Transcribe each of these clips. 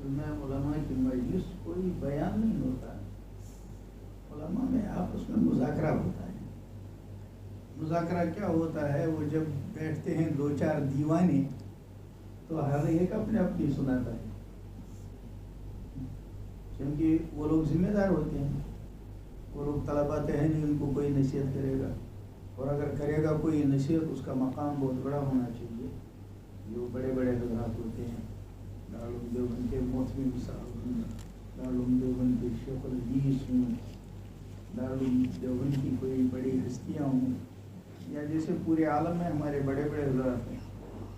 اصل میں علماء کی مجلس کوئی بیان نہیں ہوتا، علماء میں آپس میں مذاکرہ ہوتا ہے۔ مذاکرہ کیا ہوتا ہے؟ وہ جب بیٹھتے ہیں دو چار دیوانے تو ہر ایک اپنے اپنی سناتا ہے، کیونکہ وہ لوگ ذمہ دار ہوتے ہیں، وہ لوگ طلباء ہیں نہیں ان کو کوئی نصیحت کرے گا، اور اگر کرے گا کوئی نصیحت اس کا مقام بہت بڑا ہونا چاہیے۔ جو بڑے بڑے حضرات ہوتے ہیں، دارالعلوم دیوبند کے محتمم صاحب ہوں، دارالعلوم دیوبند کے شیخ الحدیث ہوں، دارالعلوم دیوبند کی کوئی بڑی ہستیاں ہوں، یا جیسے پورے عالم میں ہمارے بڑے بڑے حضرات ہیں،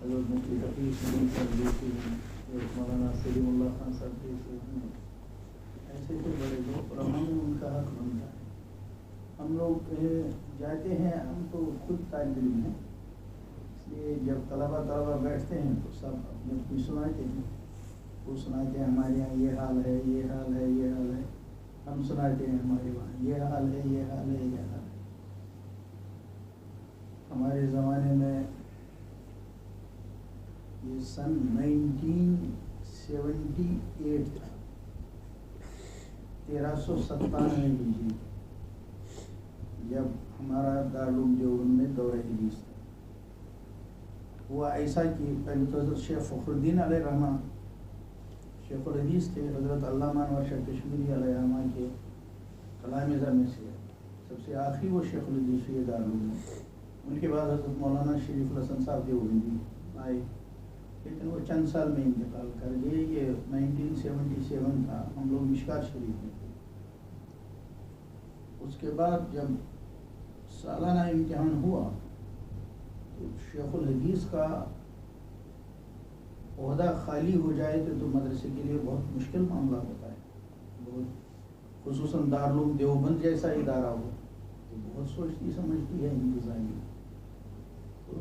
حضرت مفتی تقی اسماعیل صاحب جیسے ہیں، حضرت مولانا سلیم اللہ خان صاحب جیسے ہیں، ایسے تو بڑے لوگ علماء میں ان کا حق بنتا ہے۔ ہم لوگ جاتے ہیں، ہم تو خود طالب علم ہیں، اس لیے جب طلباء بیٹھتے ہیں تو سب اپنے اپنی سناتے ہیں، وہ سناتے ہیں ہمارے یہاں یہ حال ہے، یہ حال ہے، یہ حال ہے، ہم سناتے ہیں ہمارے وہاں یہ حال ہے، یہ حال ہے، یہ حال ہے۔ ہمارے زمانے میں یہ سن 1978 تھا، 1397 ہجری، جب ہمارا دارالعلوم دیوبند میں دورہ حدیث تھا۔ ہوا ایسا کہ پہلے تو حضرت شیخ فخر الدین علیہ رحمہ شیخ الحدیث تھے، حضرت علامہ انور شاہ کشمیری علیہ رحمہ کے تلامذہ میں سے سب سے آخری وہ شیخ الحدیث ہوئے دارالعلوم میں۔ ان کے بعد حضرت مولانا شریف الحسن صاحب دیوبندی آئے، لیکن وہ چند سال میں انتقال کر گئے۔ یہ 1977 تھا، ہم لوگ مشکات شریف میں تھے۔ اس کے بعد جب سالانہ امتحان ہوا تو شیخ الحدیث کا عہدہ خالی ہو جائے تو مدرسے کے لیے بہت مشکل معاملہ ہوتا ہے، بہت خصوصاً دارالعلوم دیوبند جیسا ادارہ ہو تو بہت سوچتی سمجھتی ہے انتظامیہ۔ تو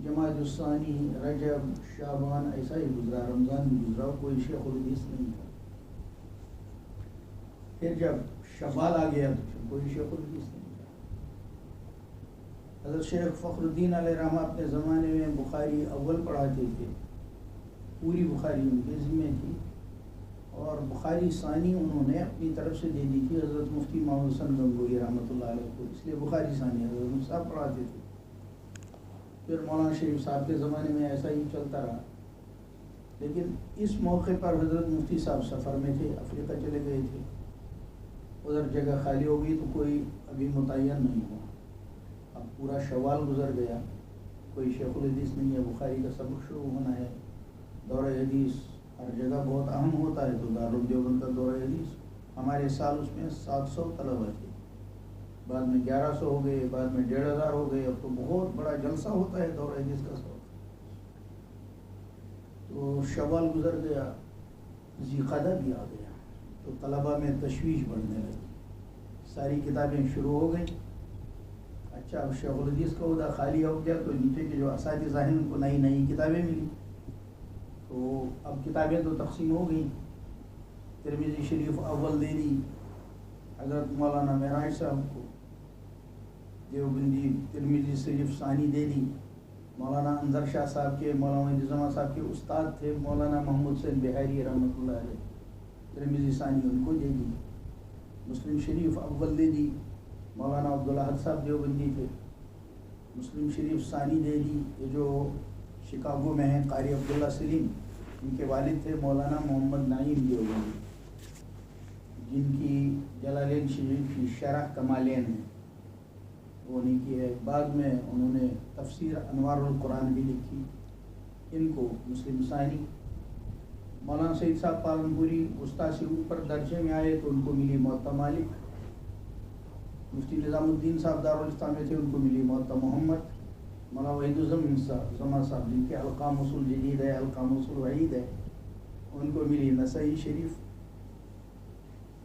جماعت الثانی، رجب، شعبان ایسا ہی گزرا، رمضان بھی گزرا، کوئی شیخ الحدیث نہیں تھا۔ پھر جب شوال آ گیا تو پھر کوئی شیخ الحدیث نہیں تھا۔ حضرت شیخ فخر الدین علیہ رحمہ اپنے زمانے میں بخاری اول پڑھاتے تھے، پوری بخاری ان کے ذمہ تھی، اور بخاری ثانی انہوں نے اپنی طرف سے دے دی تھی حضرت مفتی محمد حسن گنگوئی رحمۃ اللہ علیہ کو، اس لیے بخاری ثانی حضرت صاحب پڑھاتے تھے۔ پھر مولانا شریف صاحب کے زمانے میں ایسا ہی چلتا رہا، لیکن اس موقع پر حضرت مفتی صاحب سفر میں تھے، افریقہ چلے گئے تھے، ادھر جگہ خالی ہو گئی تو کوئی ابھی متعین نہیں ہوا۔ اب پورا شوال گزر گیا، کوئی شیخ الحدیث نہیں ہے، بخاری کا سبق شروع ہونا ہے، دورہ حدیث ہر جگہ بہت اہم ہوتا ہے، تو دارالعلوم دیوبند کا دورہ حدیث ہمارے سال اس میں 700 طلبہ تھے، بعد میں 1100 ہو گئے، بعد میں 1500 ہو گئے، اب تو بہت بڑا جلسہ ہوتا ہے دورہ حدیث کا سبق۔ تو شوال گزر گیا، ذوالقعدہ بھی آ گیا، تو طلبہ میں تشویش بڑھنے لگی، ساری کتابیں شروع ہو گئیں۔ اچھا، اب شیخ الحدیث کا عہدہ خالی ہو گیا تو نیچے کے جو اساتذہ ہیں ان کو نئی نئی کتابیں ملی، تو اب کتابیں تو تقسیم ہو گئیں۔ ترمذی شریف اول دے دی حضرت مولانا معراج صاحب کو، دیوبندی ترمذی شریف ثانی دے دی مولانا انظر شاہ صاحب کے، مولانا انتظامہ صاحب کے استاد تھے مولانا محمود حسین بہاری رحمۃ اللہ علیہ، ترمذی ثانی ان کو دے دی۔ مسلم شریف اول دے دی مولانا عبدالاحد صاحب دیوبندی تھے، مسلم شریف ثانی دے دی یہ جو شکاگو میں ہیں قاری عبداللہ سلیم، ان کے والد تھے مولانا محمد نعیم دیوبندی، جن کی جلالین شریف کی شرح کمالین ہے، وہ نہیں کی ہے۔ بعد میں انہوں نے تفسیر انوار القرآن بھی لکھی، ان کو مسلم ثانی۔ مولانا سعید صاحب پالنپوری استاد سے اوپر درجے میں آئے تو ان کو ملی موطا مالک۔ مفتی نظام الدین صاحب دارالاسلام میں تھے، ان کو ملی موطا محمد۔ مولانا وحید الزمان صاحب جن کے القام اصول جدید ہے، القام اصول وحید ہے، ان کو ملی نسائی شریف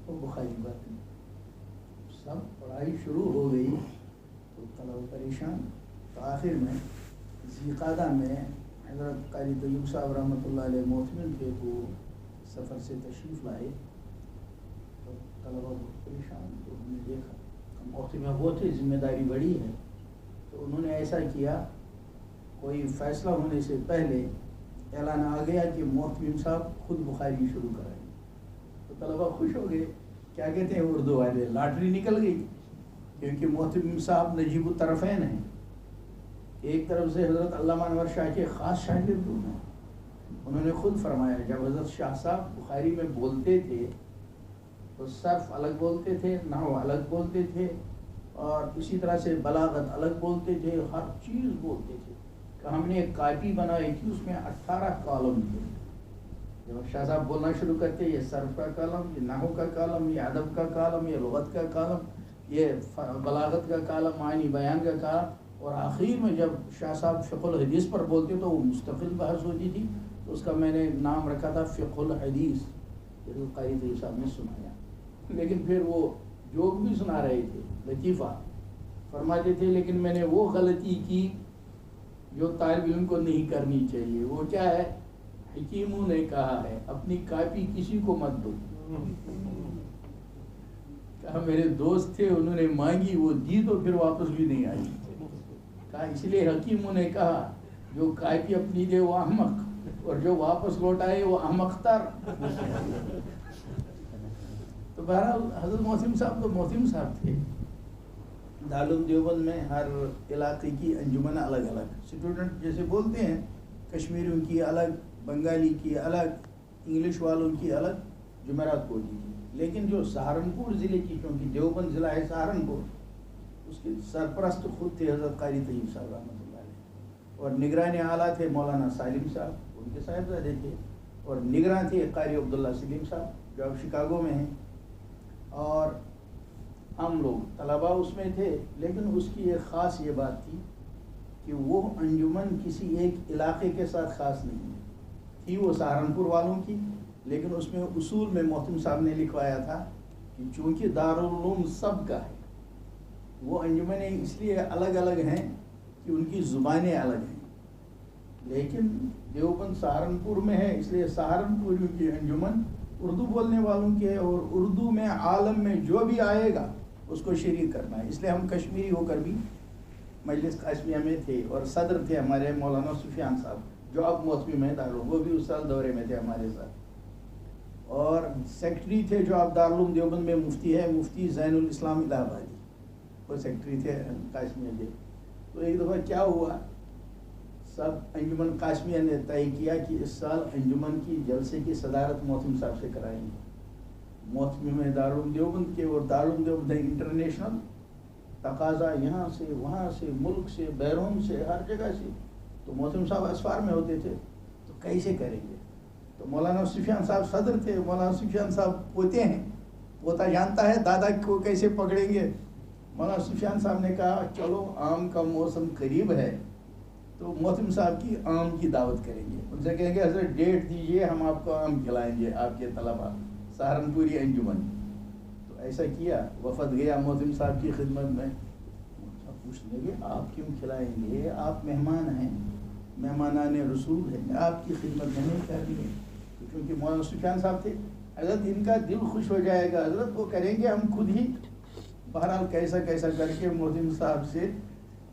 اور بخاری باقی۔ سب پڑھائی شروع ہو گئی تو طلبہ پریشان، تو آخر میں ذوالقعدہ میں حضرت قاری طیب صاحب رحمۃ اللہ علیہ محتمل تھے، وہ سفر سے تشریف لائے تو طلبہ بہت پریشان، تو انہوں نے دیکھا موقع میں وہ تھے، ذمہ داری بڑی ہے، تو انہوں نے ایسا کیا کوئی فیصلہ ہونے سے پہلے اعلان آ گیا کہ محتمم صاحب خود بخاری شروع کرائیں گے. تو طلبا خوش ہو گئے. کیا کہتے ہیں اردو والے, لاٹری نکل گئی, کیونکہ محتمم صاحب نجیب الطرفین ہیں. ایک طرف سے حضرت علامہ انور شاہ کے خاص شاگرد ہیں. انہوں نے خود فرمایا جب حضرت شاہ صاحب بخاری میں بولتے تھے تو صرف الگ بولتے تھے, نحو الگ بولتے تھے, اور اسی طرح سے بلاغت الگ بولتے تھے, ہر چیز بولتے تھے. کہ ہم نے ایک کاپی بنائی تھی, اس میں 18 کالم تھے. جب شاہ صاحب بولنا شروع کرتے یہ صرف کا کالم, یہ نحو کا کالم, یہ ادب کا کالم, یہ لغت کا کالم, یہ بلاغت کا کالم, معنی بیان کا کالم, اور آخر میں جب شاہ صاحب فقہ الحدیث پر بولتے تو وہ مستقل بحث ہوتی تھی. تو اس کا میں نے نام رکھا تھا فقہ الحدیث. قاری طیب صاحب نے سنایا. لیکن پھر وہ جوک بھی سنا رہے تھے, لطیفہ فرماتے تھے, لیکن میں نے وہ غلطی کی جو طالب علم کو نہیں کرنی چاہیے. وہ کیا ہے, حکیموں نے کہا ہے اپنی کاپی کسی کو مت دو. کہا میرے دوست تھے, انہوں نے مانگی, وہ دی تو پھر واپس بھی نہیں آئی. کہا اس لیے حکیموں نے کہا جو کاپی اپنی دے وہ احمق, اور جو واپس لوٹائے وہ احمق تر. تو بہرحال حضرت محتمم صاحب تو محتمم صاحب تھے. دارالعلوم دیوبند میں ہر علاقے کی انجمن الگ الگ, اسٹوڈنٹ جیسے بولتے ہیں, کشمیریوں کی الگ, بنگالی کی الگ, انگلش والوں کی الگ, جمعرات کو ہوتی تھی. لیکن جو سہارنپور ضلع کی, کیونکہ دیوبند ضلع ہے سہارنپور, اس کے سرپرست خود تھے حضرت قاری طیب صاحب رحمۃ اللہ علیہ, اور نگران اعلیٰ تھے مولانا سالم صاحب, ان کے صاحبزادے تھے, اور نگراں تھے قاری عبداللہ سلیم صاحب جو اب شکاگو میں ہیں. اور ہم لوگ طلباء اس میں تھے. لیکن اس کی ایک خاص یہ بات تھی کہ وہ انجمن کسی ایک علاقے کے ساتھ خاص نہیں تھی, وہ سہارنپور والوں کی. لیکن اس میں اصول میں محتمم صاحب نے لکھوایا تھا کہ چونکہ دارالعلوم سب کا ہے, وہ انجمنیں اس لیے الگ الگ ہیں کہ ان کی زبانیں الگ ہیں. لیکن دیوبند سہارنپور میں ہے, اس لیے سہارنپوریوں کی انجمن اردو بولنے والوں کے, اور اردو میں عالم میں جو بھی آئے گا اس کو شریک کرنا ہے. اس لیے ہم کشمیری ہو کر بھی مجلس قاسمیہ میں تھے, اور صدر تھے ہمارے مولانا سفیان صاحب جو اب محتمم ہیں دارالعلوم, وہ بھی اس سال دورے میں تھے ہمارے ساتھ. اور سیکٹری تھے جو اب دارالعلوم دیوبند میں مفتی ہے, مفتی زین الاسلام الہ آبادی, وہ سیکٹری تھے قاسمیہ کے. تو ایک دفعہ کیا ہوا, سب انجمن قاسمیہ نے طے کیا کہ اس سال انجمن کی جلسے کی صدارت محتمم صاحب سے کرائیں گے. محتمم دارالعلوم دیوبند کے, اور دارالعلوم دیوبند انٹرنیشنل, تقاضا یہاں سے وہاں سے, ملک سے, بیرون سے, ہر جگہ سے. تو محتمم صاحب اسفار میں ہوتے تھے, تو کیسے کریں گے. تو مولانا سفیان صاحب صدر تھے. مولانا سفیان صاحب پوتے ہیں, پوتا جانتا ہے دادا کو کیسے پکڑیں گے. مولانا سفیان صاحب نے کہا چلو آم کا موسم قریب ہے تو محتمم صاحب کی آم کی دعوت کریں گے. ان سے کہیں گے حضرت ڈیٹ دیجئے, ہم آپ کو آم کھلائیں گے, آپ کے طلباء سہارنپوری انجمن. تو ایسا کیا, وفد گیا محتمم صاحب کی خدمت میں. پوچھنے لگے آپ کیوں کھلائیں گے, آپ مہمان ہیں, مہمانان رسول ہیں, آپ کی خدمت نہیں کرنی ہے. کیونکہ مولانا سفیان صاحب تھے, حضرت ان کا دل خوش ہو جائے گا, حضرت وہ کریں گے ہم خود ہی. بہرحال کیسا کیسا کر کے محتمم صاحب سے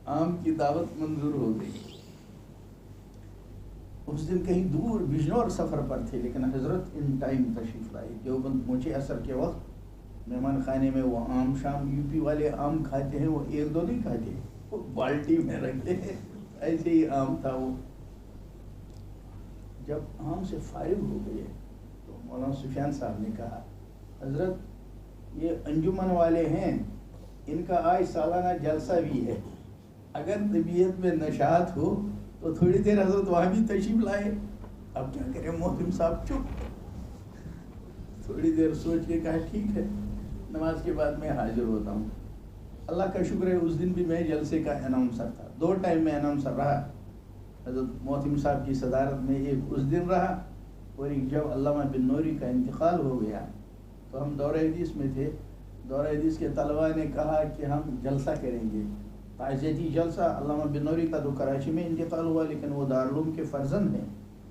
آم کی دعوت منظور ہو گئی. اس دن کہیں دور بجنور سفر پر تھے, لیکن حضرت ان ٹائم تشریف لائے. دیوبند پہنچے عصر کے وقت. مہمان خانے میں وہ آم شام, یو پی والے آم کھاتے ہیں, وہ ایک دو نہیں کھاتے, وہ بالٹی میں رکھتے ہیں, ایسے ہی آم تھا وہ. جب آم سے فارغ ہو گئے تو مولانا سفیان صاحب نے کہا حضرت یہ انجمن والے ہیں, ان کا آج سالانہ جلسہ بھی ہے, اگر طبیعت میں نشاط ہو تو تھوڑی دیر حضرت وہاں بھی تشریف لائے. اب کیا کریں, محتمم صاحب چپ. تھوڑی دیر سوچ کے کہا ٹھیک ہے, نماز کے بعد میں حاضر ہوتا ہوں. اللہ کا شکر ہے اس دن بھی میں جلسے کا اناؤنسر تھا, 2 ٹائم میں اناؤنسر رہا. حضرت محتمم صاحب کی صدارت میں ایک اس دن رہا, اور ایک جب علامہ بن نوری کا انتقال ہو گیا تو ہم دورہ حدیث میں تھے. دورہ حدیث کے طلباء نے کہا کہ ہم جلسہ کریں گے, تعزیتی جلسہ. علامہ بن نوری کا تو کراچی میں انتقال ہوا, لیکن وہ دارالعلوم کے فرزند ہیں,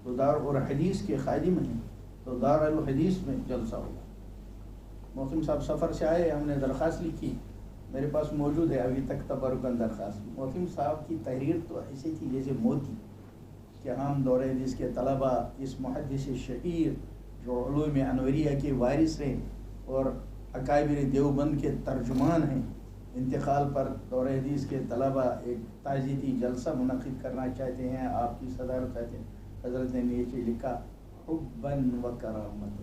تو دار اور حدیث کے خادم ہیں, تو دارالحدیث میں جلسہ ہوا. محتمم صاحب سفر سے آئے, ہم نے درخواست لکھی, میرے پاس موجود ہے ابھی تک تبرکن درخواست. محتمم صاحب کی تحریر تو ایسی تھی جیسے موتی, کہ ہم دور حدیث کے طلبہ اس محدث شہیر جو علوم انوریہ کے وارث ہیں اور اکابر دیوبند کے ترجمان ہیں، انتقال پر دور حدیث کے طلبہ ایک تعزیتی جلسہ منعقد کرنا چاہتے ہیں، آپ کی صدارت چاہتے ہیں۔ حضرت نے نیچے لکھا حباً و کرامت،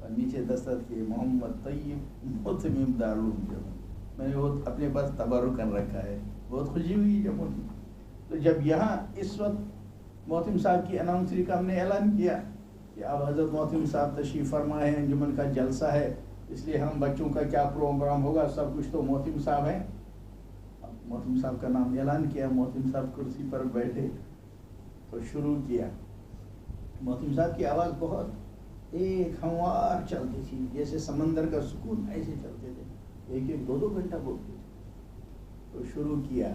اور نیچے دستخط کے محمد طیب محتمم دارالعلوم دیوبند۔ میں نے وہ اپنے پاس تبرک کر رکھا ہے، بہت خوشی ہوئی جب ان تو جب یہاں اس وقت محتم صاحب کی اناؤنسری کا ہم نے اعلان کیا کہ اب حضرت محتم صاحب تشریف فرما ہے، انجمن کا جلسہ ہے، اس لیے ہم بچوں کا کیا پروگرام ہوگا سب کچھ تو محتم صاحب ہیں۔ اب محتم صاحب کا نام اعلان کیا، محتم صاحب کرسی پر بیٹھے تو شروع کیا۔ محتم صاحب کی آواز بہت ایک ہموار چلتی تھی، جیسے سمندر کا سکون، ایسے چلتے تھے، ایک ایک دو دو گھنٹہ بولتے تھے۔ تو شروع کیا،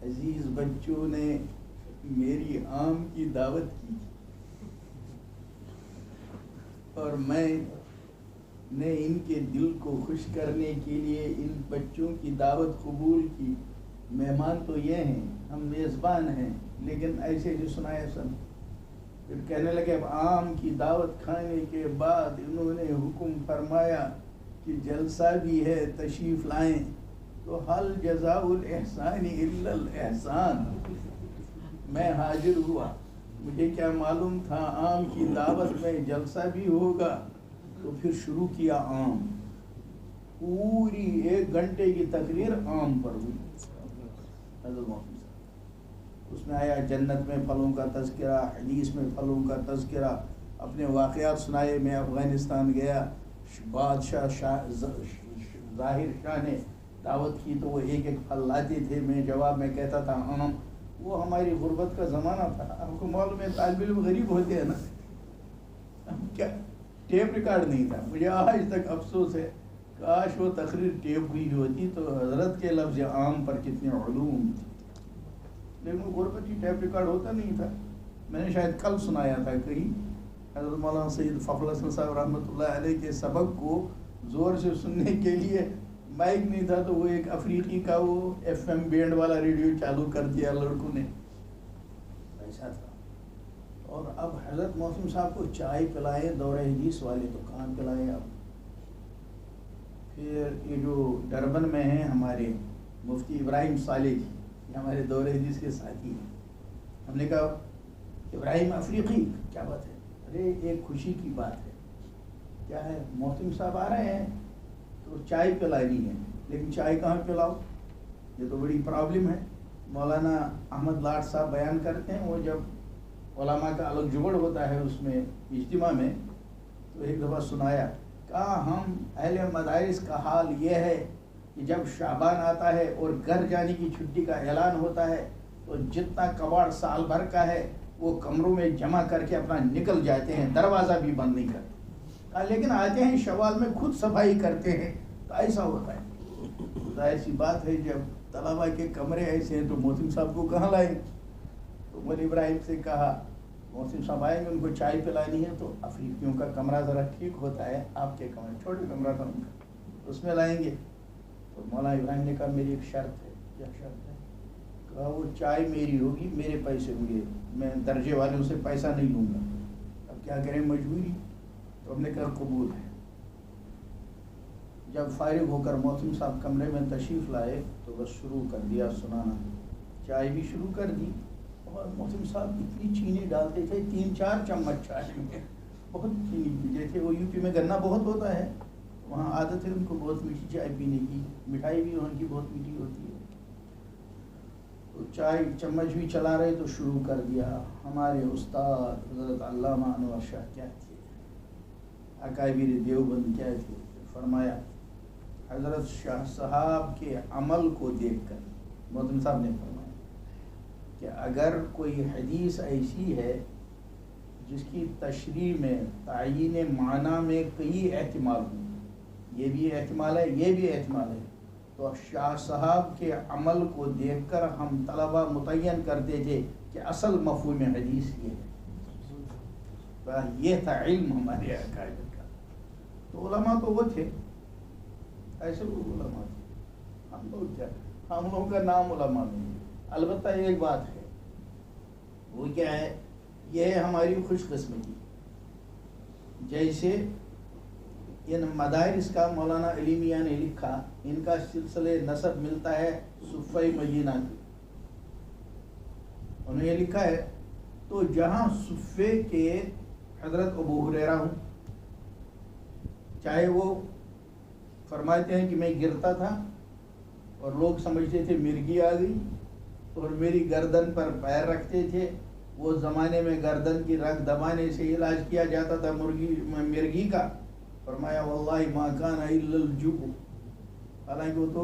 عزیز بچوں نے میری عام کی دعوت کی اور میں نے ان کے دل کو خوش کرنے کے لیے ان بچوں کی دعوت قبول کی۔ مہمان تو یہ ہیں، ہم میزبان ہیں، لیکن ایسے جو سنائے سن۔ پھر کہنے لگے اب عام کی دعوت کھانے کے بعد انہوں نے حکم فرمایا کہ جلسہ بھی ہے، تشریف لائیں۔ تو حل جزاء الاحسان الا الاحسان، میں حاضر ہوا، مجھے کیا معلوم تھا عام کی دعوت میں جلسہ بھی ہوگا۔ تو پھر شروع کیا عام، پوری 1 گھنٹے کی تقریر عام پر ہوئی حضرت محمد صاحب۔ اس میں آیا جنت میں پھلوں کا تذکرہ، حدیث میں پھلوں کا تذکرہ، اپنے واقعات سنائے۔ میں افغانستان گیا، بادشاہ ظاہر شاہ نے دعوت کی تو وہ ایک ایک پھل لاتے تھے، میں جواب میں کہتا تھا عام۔ وہ ہماری غربت کا زمانہ تھا، آپ کو معلوم ہے طالب علم غریب ہوتے ہیں نا، کیا ٹیپ ریکارڈ نہیں تھا۔ مجھے آج تک افسوس ہے، کاش وہ تقریر ٹیپ ہوئی ہوتی تو حضرت کے لفظ عام پر کتنے علوم تھے، لیکن وہ غربت ہی ٹیپ ریکارڈ ہوتا نہیں تھا۔ میں نے شاید کل سنایا تھا کہیں، حضرت مولانا سید فخر الحسن صاحب رحمۃ اللہ علیہ کے سبق کو زور سے سننے کے لیے مائک نہیں تھا تو وہ ایک افریقی کا وہ FM بینڈ والا ریڈیو چالو کر دیا لڑکوں نے، ایسا تھا۔ اور اب حضرت محتم صاحب کو چائے پلائے دور حدیث والے تو کہاں پلائے اب۔ پھر یہ جو ڈربن میں ہیں ہمارے مفتی ابراہیم صالح جی، یہ ہمارے دور حدیث کے ساتھی ہیں۔ ہم نے کہا ابراہیم افریقی، کیا بات ہے؟ ارے ایک خوشی کی بات ہے۔ کیا ہے؟ محتم صاحب آ رہے ہیں تو چائے پلانی ہے، لیکن چائے کہاں پلاؤ، یہ تو بڑی پرابلم ہے۔ مولانا احمد لاٹ صاحب بیان کرتے ہیں، وہ جب علماء کا الگ جبڑ ہوتا ہے اس میں اجتماع میں، تو ایک دفعہ سنایا، کہا ہم اہل مدارس کا حال یہ ہے کہ جب شعبان آتا ہے اور گھر جانے کی چھٹی کا اعلان ہوتا ہے تو جتنا کباڑ سال بھر کا ہے وہ کمروں میں جمع کر کے اپنا نکل جاتے ہیں، دروازہ بھی بند نہیں کرتے۔ لیکن آتے ہیں شوال میں خود صفائی کرتے ہیں، تو ایسا ہوتا ہے۔ ظاہر سی بات ہے جب طلبہ کے کمرے ایسے ہیں تو محتم صاحب کو کہاں لائیں؟ تو مول ابراہیم سے کہا محتم صاحب آئیں گے، ان کو چائے پلانی ہے، تو افریقیوں کا کمرہ ذرا ٹھیک ہوتا ہے، آپ کے کمرے چھوٹے کمرہ تھا ان کا، اس میں لائیں گے۔ تو مولانا ابراہیم نے کہا میری ایک شرط ہے۔ کیا شرط ہے؟ کہا وہ چائے میری ہوگی، میرے پیسے ہوں گے، میں درجے والوں سے پیسہ نہیں لوں گا۔ اب کیا کریں، مجبوری۔ تو ہم نے کہا قبول ہے۔ جب فارغ ہو کر محتم صاحب کمرے میں تشریف لائے تو بس شروع کر دیا سنانا، چائے بھی شروع کر دی، اور محتم صاحب اتنی چینی ڈالتے تھے، 3-4 چمچ چائے میں، بہت چینی پیتے تھے۔ وہ یو پی میں گنا بہت ہوتا ہے، وہاں عادت ہے ان کو بہت میٹھی چائے پینے کی، مٹھائی بھی وہاں کی بہت میٹھی ہوتی ہے۔ تو چائے چمچ بھی چلا رہے تو شروع کر دیا۔ ہمارے استاد حضرت علامہ انور شاہ کیا تھے، اکابر دیوبند کیا تھے، فرمایا حضرت شاہ صاحب کے عمل کو دیکھ کر محتم صاحب نے فرمایا کہ اگر کوئی حدیث ایسی ہے جس کی تشریح میں تعیین معنی میں کئی احتمال ہوں، یہ بھی احتمال ہے، یہ بھی احتمال ہے، تو شاہ صاحب کے عمل کو دیکھ کر ہم طلبہ متعین کرتے تھے کہ اصل مفہوم حدیث یہ ہے۔ یہ تھا علم ہمارے عقائد کا۔ تو علماء تو وہ تھے، ایسے وہ علماء تھے، ہم لوگ کیا، ہم لوگوں کا نام علماء نہیں ہے۔ البتہ ایک بات ہے، وہ کیا ہے؟ یہ ہے ہماری خوش قسمتی. جیسے ان مدارس کا مولانا علی میاں نے لکھا، ان کا سلسلہ نسب ملتا ہے صفہ مدینہ کی. انہوں نے یہ لکھا ہے تو جہاں صفے کے حضرت ابو ہریرہ ہوں، چاہے وہ فرماتے ہیں کہ میں گرتا تھا اور لوگ سمجھتے تھے مرغی آ گئی اور میری گردن پر پیر رکھتے تھے. وہ زمانے میں گردن کی رگ دبانے سے علاج کیا جاتا تھا مرغی کا. فرمایا واللہ ما کان الا الجوع، حالانکہ وہ تو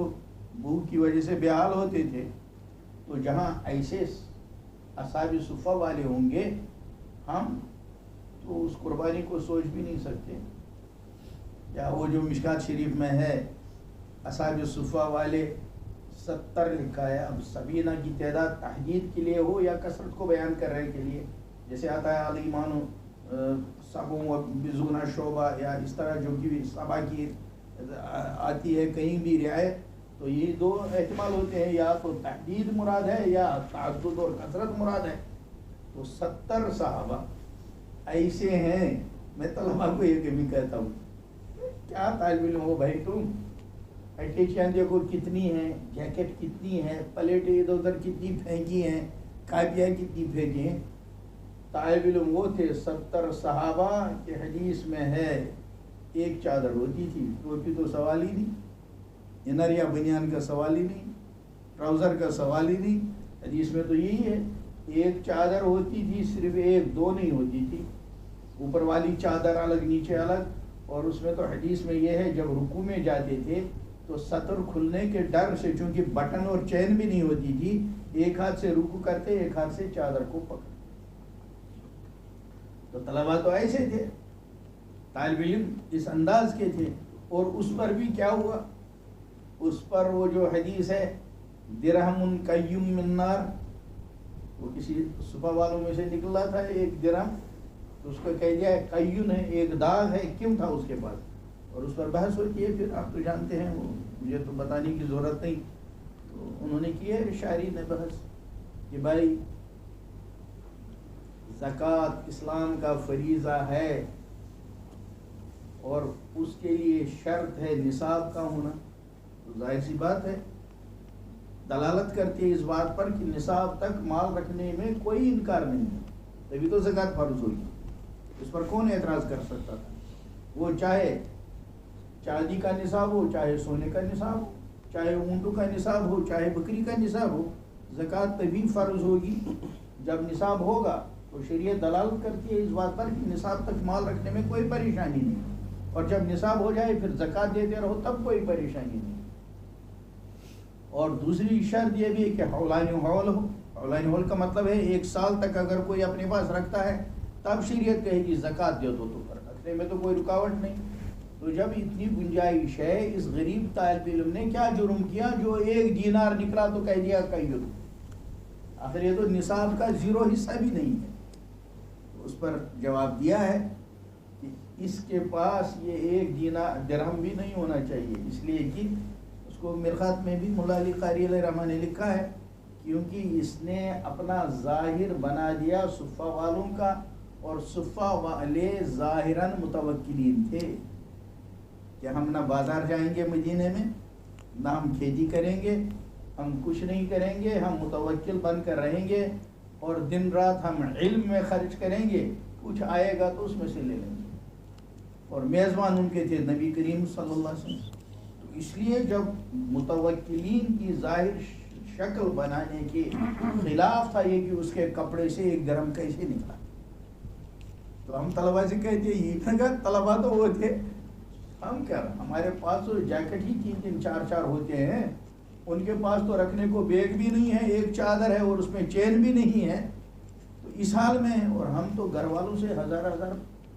بھوک کی وجہ سے بے حال ہوتے تھے. تو جہاں ایسے اصحاب صفہ والے ہوں گے، ہم تو اس قربانی کو سوچ بھی نہیں سکتے. یا وہ جو مشکات شریف میں ہے اصحاب صفہ والے 70 لکھا ہے. اب سبینہ کی تعداد تحدید کے لیے ہو یا کثرت کو بیان کرنے کے لیے، جیسے آتا ہے علیمان سبوں و بزونا شعبہ، یا اس طرح جو کہ صبا کی آتی ہے کہیں بھی رعایت، تو یہ دو احتمال ہوتے ہیں، یا تو تحدید مراد ہے یا تعدد اور کثرت مراد ہے. تو 70 صحابہ ایسے ہیں. میں طلبا کو یہ کبھی کہتا ہوں، کیا طالب علم ہو بھائی تم، اٹیچیاں دیکھو کتنی ہیں، جیکٹ کتنی ہے، پلیٹیں ادھر ادھر کتنی پھینکی ہیں، کاپیاں کتنی پھینکی ہیں. طالب علم وہ تھے 70 صحابہ کے حدیث میں ہے ایک چادر ہوتی تھی. ٹوپی تو سوال ہی نہیں، انر یا بنیان کا سوال ہی نہیں، ٹراؤزر کا سوال ہی نہیں. حدیث میں تو یہی ہے، ایک چادر ہوتی تھی، صرف ایک، دو نہیں ہوتی تھی. اوپر والی چادر الگ، نیچے الگ. اور اس میں تو حدیث میں یہ ہے جب رکوع میں جاتے تھے تو سطر کھلنے کے ڈر سے، چونکہ بٹن اور چین بھی نہیں ہوتی تھی، ایک ہاتھ سے رکوع کرتے، ایک ہاتھ سے چادر کو پکڑ. تو طلبا تو ایسے تھے، طالب علم اس انداز کے تھے. اور اس پر بھی کیا ہوا، اس پر وہ جو حدیث ہے درہم قیم من نار، وہ کسی صفہ والوں میں سے نکلا تھا ایک درہم، تو اس کو کہہ دیا قیون ہے، ایک داغ ہے، کیوں تھا اس کے پاس. اور اس پر بحث ہوتی ہے. پھر آپ تو جانتے ہیں، وہ مجھے تو بتانے کی ضرورت نہیں. تو انہوں نے کی ہے شاعری نے بحث کہ بھائی زکوٰۃ اسلام کا فریضہ ہے اور اس کے لیے شرط ہے نصاب کا ہونا. تو ظاہر سی بات ہے، دلالت کرتی ہے اس بات پر کہ نصاب تک مال رکھنے میں کوئی انکار نہیں ہے، تبھی تو زکوٰۃ فرض ہوگی. اس پر کون اعتراض کر سکتا تھا؟ وہ چاہے چاندی کا نصاب ہو، چاہے سونے کا نصاب ہو، چاہے اونٹوں کا نصاب ہو، چاہے بکری کا نصاب ہو، زکوٰۃ تبھی فرض ہوگی جب نصاب ہوگا. تو شریعت دلالت کرتی ہے اس بات پر کہ نصاب تک مال رکھنے میں کوئی پریشانی نہیں، اور جب نصاب ہو جائے پھر زکوٰۃ دیتے رہو تب کوئی پریشانی نہیں. اور دوسری شرط یہ بھی ہے کہ حولان حول ہو. حولان حول کا مطلب ہے 1 سال تک اگر کوئی اپنے پاس رکھتا ہے تب شریعت کہے گی زکوٰۃ دے دو، تو رکھنے میں تو کوئی رکاوٹ نہیں. تو جب اتنی گنجائش ہے، اس غریب طالب علم نے کیا جرم کیا جو 1 دینار نکلا تو کہہ دیا قیم. آخر یہ تو نصاب کا 0 حصہ بھی نہیں ہے. اس پر جواب دیا ہے کہ اس کے پاس یہ 1 درہم بھی نہیں ہونا چاہیے، اس لیے کہ اس کو مرخات میں بھی مولا علی قاری علیہ رحمہ نے لکھا ہے، کیونکہ اس نے اپنا ظاہر بنا دیا صفہ والوں کا، اور صفہ والے ظاہراً متوکلین تھے کہ ہم نہ بازار جائیں گے مدینے میں، نہ ہم کھیتی کریں گے، ہم کچھ نہیں کریں گے، ہم متوکل بن کر رہیں گے، اور دن رات ہم علم میں خرچ کریں گے، کچھ آئے گا تو اس میں سے لے لیں گے. اور میزبان ان کے تھے نبی کریم صلی اللہ علیہ وسلم. تو اس لیے جب متوکلین کی ظاہر شکل بنانے کے خلاف تھا یہ کہ اس کے کپڑے سے 1 درہم کیسے نکلا. تو ہم طلبا سے کہتے ہیں یہ طلبا تو وہ تھے، ہم کیا، ہمارے پاس تو جیکٹ ہی 3 4 ہوتے ہیں، ان کے پاس تو رکھنے کو بیگ بھی نہیں ہے، 1 چادر ہے اور اس میں چین بھی نہیں ہے. تو اس حال میں، اور ہم تو گھر والوں سے 1000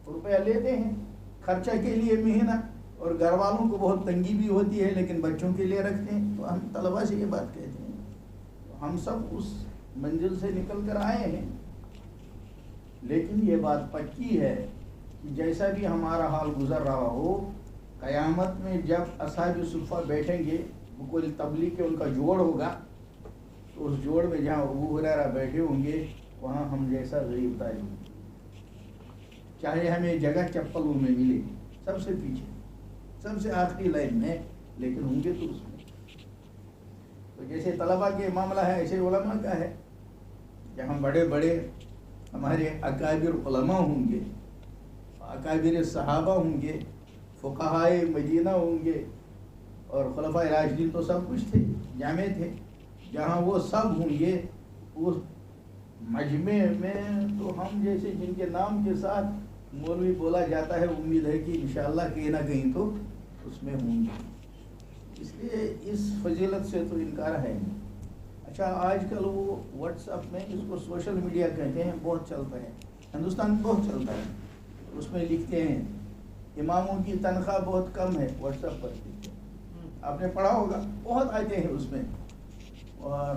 روپیہ لیتے ہیں خرچہ کے لیے مہینہ، اور گھر والوں کو بہت تنگی بھی ہوتی ہے لیکن بچوں کے لیے رکھتے ہیں. تو ہم طلبا سے یہ بات کہتے ہیں. تو ہم سب اس منزل سے نکل کر آئے ہیں، لیکن یہ بات پکی ہے کہ جیسا بھی ہمارا حال گزر رہا ہو، قیامت میں جب اصحاب صفہ بیٹھیں گے، کوئی تبلیغ کے ان کا جوڑ ہوگا، تو اس جوڑ میں جہاں ابو ہریرہ بیٹھے ہوں گے وہاں ہم جیسا غریب طالب چاہے ہمیں جگہ چپلوں میں ملے سب سے پیچھے سب سے آخری لائن میں، لیکن ہوں گے تو اس میں. تو جیسے طلباء کے معاملہ ہے ایسے علماء کا ہے. جہاں بڑے بڑے ہمارے اکابر علماء ہوں گے، اکابر صحابہ ہوں گے، فقہائے مدینہ ہوں گے، اور خلفائے راشدین تو سب کچھ تھے، جامع تھے. جہاں وہ سب ہوں گے اس مجمع میں، تو ہم جیسے جن کے نام کے ساتھ مولوی بولا جاتا ہے، امید ہے کہ انشاءاللہ کہیں نہ کہیں تو اس میں ہوں گے. اس لیے اس فضیلت سے تو انکار ہے نہیں. اچھا، آج کل وہ واٹس ایپ میں، اس کو سوشل میڈیا کہتے ہیں، بہت چلتا ہے، ہندوستان میں بہت چلتا ہے. اس میں لکھتے ہیں اماموں کی تنخواہ بہت کم ہے، واٹس ایپ پر لکھتے ہیں. آپ نے پڑھا ہوگا، بہت آتے ہیں اس میں. اور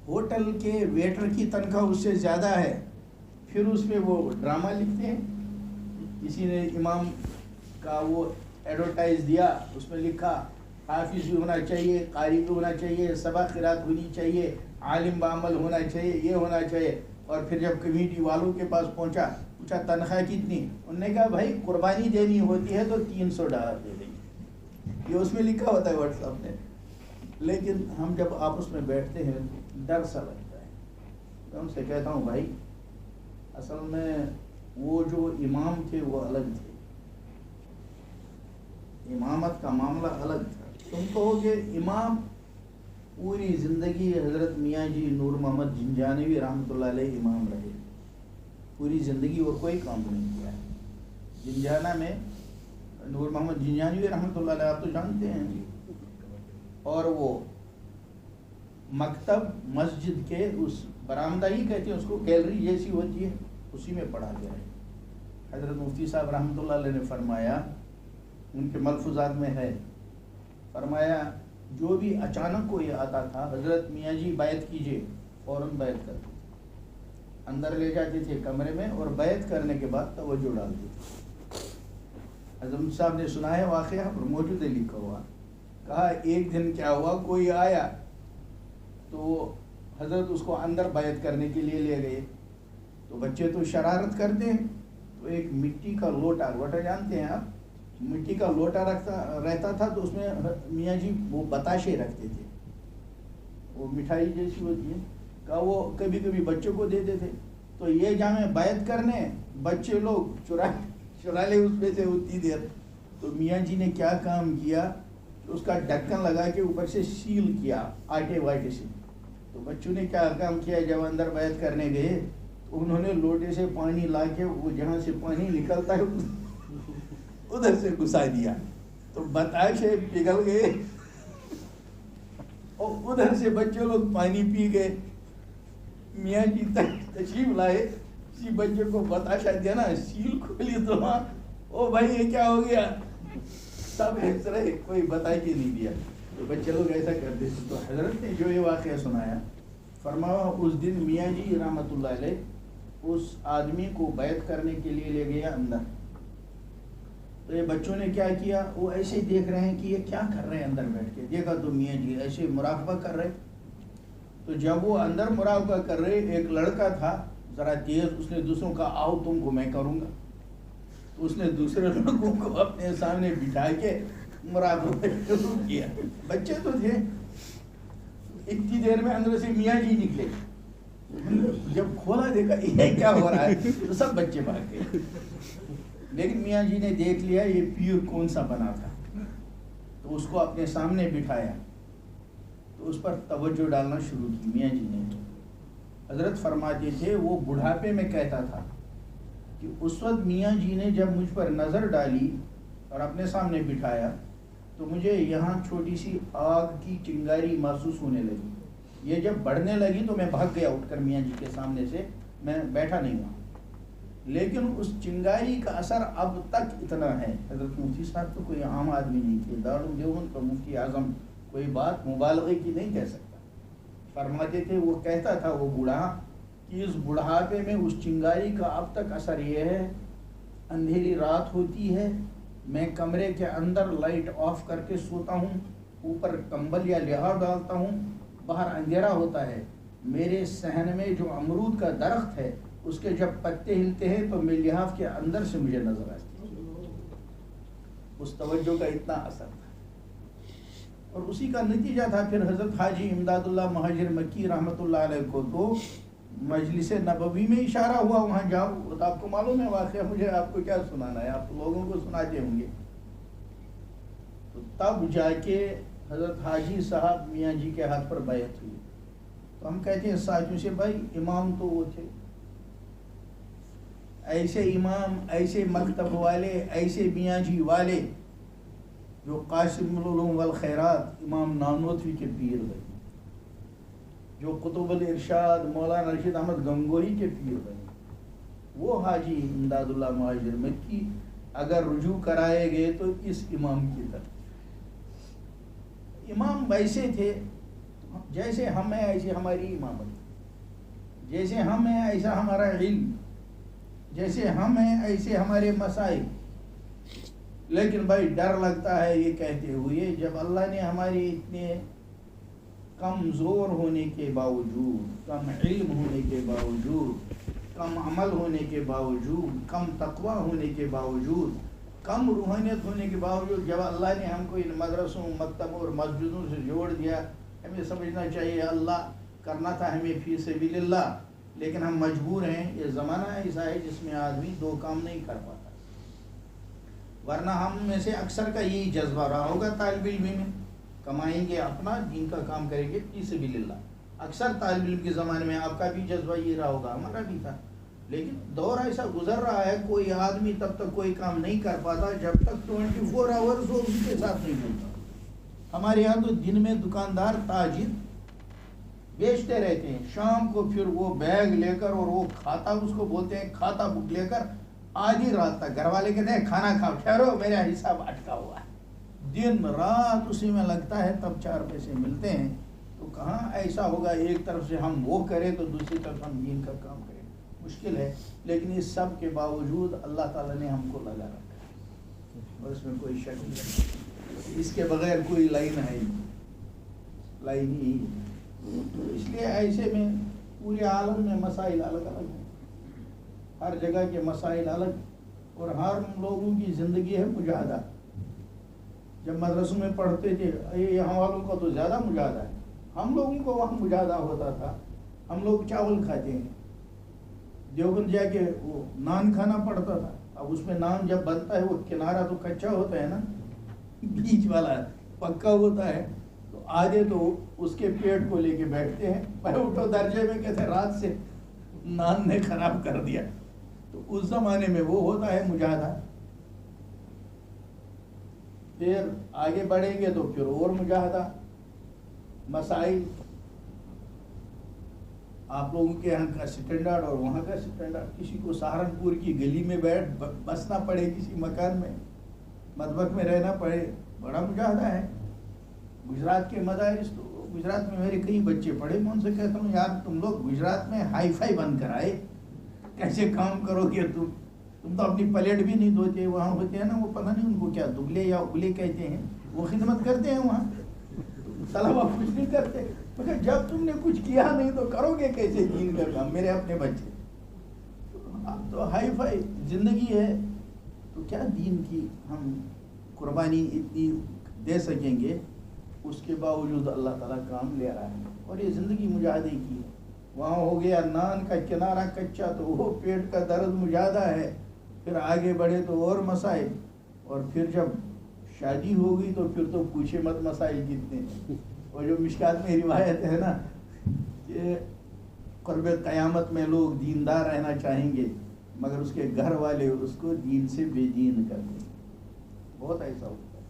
ہوٹل کے ویٹر کی تنخواہ اس سے زیادہ ہے. پھر اس میں وہ ڈرامہ لکھتے ہیں. کسی نے امام کا وہ ایڈورٹائز دیا، اس میں لکھا حافظ بھی ہونا چاہیے، قاری بھی ہونا چاہیے، سبا قرات ہونی چاہیے، عالم بعمل ہونا چاہیے، یہ ہونا چاہیے. اور پھر جب کمیٹی والوں کے پاس پہنچا، پوچھا تنخواہ کتنی؟ انہوں نے کہا بھائی قربانی دینی ہوتی ہے تو $300 دے دیں. یہ اس میں لکھا ہوتا ہے واٹس ایپ میں. لیکن ہم جب آپس میں بیٹھتے ہیں ڈر سا لگتا ہے. تو ان سے کہتا ہوں بھائی اصل میں وہ جو امام تھے وہ الگ تھے، امامت کا معاملہ الگ تھا. تم کہو گے امام پوری زندگی حضرت میاں جی نور محمد جنجانوی رحمۃ اللہ علیہ امام رہے، پوری زندگی اور کوئی کام نہیں کیا. جنجانہ میں نور محمد جنجانوی رحمۃ اللہ علیہ آپ تو جانتے ہیں. اور وہ مکتب مسجد کے اس برآمدہ ہی کہتے ہیں اس کو، گیلری جیسی ہوتی ہے، اسی میں پڑھا گیا ہے. حضرت مفتی صاحب رحمۃ اللہ علیہ نے فرمایا، ان کے ملفوظات میں ہے، فرمایا جو بھی اچانک کوئی آتا تھا حضرت میاں جی بیعت کیجئے، فوراً بیعت کرتے، اندر لے جاتے تھے کمرے میں، اور بیعت کرنے کے بعد توجہ ڈالتے تھے. حضرت صاحب نے سنا ہے واقعہ، اور موجود ہے لکھا ہوا. کہا ایک دن کیا ہوا، کوئی آیا تو حضرت اس کو اندر بیعت کرنے کے لیے لے گئے. تو بچے تو شرارت کرتے ہیں، تو ایک مٹی کا لوٹا جانتے ہیں آپ، مٹی کا لوٹا رہتا تھا، تو اس میں میاں جی وہ بتاشے رکھتے تھے، وہ مٹھائی جیسی ہوتی ہے. کہ وہ کبھی کبھی بچوں کو دیتے تھے. تو یہ جامع بیعت کرنے بچے لوگ چرا لے اس میں سے اتنی دیر. تو میاں جی نے کیا کام کیا، اس کا ڈھکن لگا کے اوپر سے سیل کیا آٹے واٹے سے. تو بچوں نے کیا کام کیا، جب اندر بیعت کرنے گئے تو انہوں نے لوٹے سے پانی لا کے وہ جہاں سے پانی نکلتا ہے ادھر سے گھسا دیا. تو بتاشے پگھل گئے اور ادھر سے بچے لوگ پانی پی گئے. میاں جی تشریف لائے، کسی بچے کو بتاشا دیا نا، سیل کھولی تو او بھائی یہ کیا ہو گیا، سب ہنس رہے، کوئی بتا کے نہیں دیا. تو بچے لوگ ایسا کرتے تھے. تو حضرت نے جو یہ واقعہ سنایا، فرمایا اس دن میاں جی رحمۃ اللہ علیہ اس آدمی کو بیعت کرنے کے لیے لے گیا اندر. تو یہ بچوں نے کیا کیا، وہ ایسے دیکھ رہے ہیں کہ یہ کیا کر رہے ہیں اندر بیٹھ کے. دیکھا تو میاں جی ایسے مراقبہ کر رہے. تو جب وہ اندر مراقبہ کر رہے، ایک لڑکا تھا ذرا تیز، اس نے دوسروں کا آؤ تم کو میں کروں گا. تو اس نے دوسرے لڑکوں کو اپنے سامنے بٹھا کے مراقبہ شروع کیا. بچے تو تھے. اتنی دیر میں اندر سے میاں جی نکلے. جب کھولا دیکھا یہ کیا ہو رہا ہے، تو سب بچے بھاگ گئے. لیکن میاں جی نے دیکھ لیا یہ پیر کون سا بنا تھا، تو اس کو اپنے سامنے بٹھایا، تو اس پر توجہ ڈالنا شروع کی میاں جی نے. حضرت فرماتے تھے وہ بڑھاپے میں کہتا تھا کہ اس وقت میاں جی نے جب مجھ پر نظر ڈالی اور اپنے سامنے بٹھایا تو مجھے یہاں چھوٹی سی آگ کی چنگاری محسوس ہونے لگی. یہ جب بڑھنے لگی تو میں بھاگ گیا اٹھ کر میاں جی کے سامنے سے، میں بیٹھا نہیں ہوا. لیکن اس چنگاری کا اثر اب تک اتنا ہے. حضرت مفتی صاحب تو کوئی عام آدمی نہیں تھے، دارالعلوم کا مفتی اعظم، کوئی بات مبالغے کی نہیں کہہ سکتا. فرماتے تھے وہ کہتا تھا وہ بوڑھا کہ اس بڑھاپے میں اس چنگاری کا اب تک اثر یہ ہے، اندھیری رات ہوتی ہے، میں کمرے کے اندر لائٹ آف کر کے سوتا ہوں، اوپر کمبل یا لحاف ڈالتا ہوں، باہر اندھیرا ہوتا ہے، میرے صحن میں جو امرود کا درخت ہے اس کے جب پتے ہلتے ہیں تو میرے لحاف کے اندر سے مجھے نظر آتی ہے. اس توجہ کا اتنا اثر تھا. اور اسی کا نتیجہ تھا پھر حضرت حاجی امداد اللہ مہاجر مکی رحمۃ اللہ علیہ کو تو مجلس نبوی میں اشارہ ہوا وہاں جاؤ. تو آپ کو معلوم ہے واقعہ, مجھے آپ کو کیا سنانا ہے, آپ لوگوں کو سناتے ہوں گے. تو تب جا کے حضرت حاجی صاحب میاں جی کے ہاتھ پر بیعت ہوئی. تو ہم کہتے ہیں ساتھیوں سے بھائی امام تو وہ تھے, ایسے امام, ایسے مکتب والے, ایسے میاں جی والے جو قاسم العلوم والخیرات امام نانوتوی کے پیر بنے, جو قطب الارشاد مولانا رشید احمد گنگوہی کے پیر بنے, وہ حاجی امداد اللہ مہاجر مکی اگر رجوع کرائے گئے تو اس امام کی طرف. امام ویسے تھے جیسے ہم ہیں ایسے ہماری امامت, جیسے ہم ہیں ایسا ہمارا علم, جیسے ہم ہیں ایسے ہمارے مسائل. لیکن بھائی ڈر لگتا ہے یہ کہتے ہوئے, جب اللہ نے ہماری اتنے کمزور ہونے کے باوجود, کم علم ہونے کے باوجود, کم عمل ہونے کے باوجود, کم تقوی ہونے کے باوجود, کم روحانیت ہونے کے باوجود, جب اللہ نے ہم کو ان مدرسوں, مکتبوں اور مسجدوں سے جوڑ دیا, ہمیں سمجھنا چاہیے اللہ کرنا تھا ہمیں فی سبیل اللہ, لیکن ہم مجبور ہیں. یہ زمانہ ایسا ہے جس میں آدمی دو کام نہیں کر پاتا, ورنہ ہم میں سے اکثر کا یہی جذبہ رہا ہوگا طالب علم میں, کمائیں گے اپنا, دین کا کام کریں گے فی سبیل اللہ. اکثر طالب علم کے زمانے میں آپ کا بھی جذبہ یہ رہا ہوگا, ہمارا بھی تھا. لیکن دور ایسا گزر رہا ہے, کوئی آدمی تب تک کوئی کام نہیں کر پاتا جب تک 24 آورز وہ ان کے ساتھ نہیں ملتا. ہمارے یہاں تو دن میں دکاندار تاجر بیچتے رہتے ہیں, شام کو پھر وہ بیگ لے کر اور وہ کھاتا, اس کو بولتے ہیں کھاتا بک لے کر آدھی رات تک گھر والے کہتے ہیں کھانا کھاؤ, ٹھہرو میرا حساب اٹکا ہوا ہے. دن رات اسی میں لگتا ہے, تب 4 پیسے ملتے ہیں. تو کہاں ایسا ہوگا ایک طرف سے ہم وہ کریں تو دوسری طرف ہم دین کا کام کریں, مشکل ہے. لیکن اس سب کے باوجود اللہ تعالیٰ نے ہم کو لگا رکھا ہے, اور اس میں کوئی شک نہیں. اس کے بغیر کوئی لائن ہے لائن ہی. تو اس لیے ایسے میں پورے عالم میں مسائل الگ الگ ہیں, ہر جگہ کے مسائل الگ, اور ہر لوگوں کی زندگی ہے مجاہدہ. جب مدرسوں میں پڑھتے تھے یہاں والوں کا تو زیادہ مجاہدہ ہے, ہم لوگوں کو وہاں مجاہدہ ہوتا تھا. ہم لوگ چاول کھاتے ہیں, دیوبند جا کے وہ نان کھانا پڑتا تھا. اب اس میں نان جب بنتا ہے وہ کنارہ تو کچا ہوتا ہے نا, بیچ والا پکا ہوتا ہے. تو آدھے تو اس کے پیٹ کو لے کے بیٹھتے ہیں, پہلے اٹھو درجے میں کہتے ہیں رات سے نان نے خراب کر دیا. تو اس زمانے میں وہ ہوتا ہے مجاہدہ. پھر آگے بڑھیں گے تو پھر اور مجاہدہ مسائل. آپ لوگوں کے یہاں کا اسٹینڈرڈ اور وہاں کا اسٹینڈرڈ, کسی کو سہارنپور کی گلی میں بیٹھ بسنا پڑے, کسی مکان میں مطبخ میں رہنا پڑے, بڑا مجاہدہ ہے. گجرات کے مدارس, تو گجرات میں میرے کئی بچے پڑھے, میں ان سے کہتا ہوں یار تم لوگ گجرات میں ہائی فائی بن کر آئے, کیسے کام کرو گے تم تو اپنی پلیٹ بھی نہیں دھوتے. وہاں ہوتے ہیں نا وہ پتہ نہیں ان کو کیا دبلے یا اگلے کہتے ہیں, وہ خدمت کرتے ہیں وہاں, طلبہ کچھ نہیں کرتے. مگر جب تم نے کچھ کیا نہیں تو کرو گے کیسے دین کا کام, میرے اپنے بچے. اب تو ہائی فائی زندگی ہے, تو کیا دین کی ہم قربانی اتنی دے سکیں گے. اس کے باوجود اللہ تعالیٰ کام لے رہا ہے, اور یہ زندگی مجاہدے کی ہے. وہاں ہو گیا نان کا کنارہ کچا تو وہ پیٹ کا درد مجاہدہ ہے. پھر آگے بڑھے تو اور مسائل, اور پھر جب شادی ہو گئی تو پھر تو پوچھے مت مسائل کتنے. اور جو مشکات میں روایت ہے نا کہ قرب قیامت میں لوگ دیندار رہنا چاہیں گے مگر اس کے گھر والے اس کو دین سے بے دین کر دیں. بہت ایسا ہوتا ہے,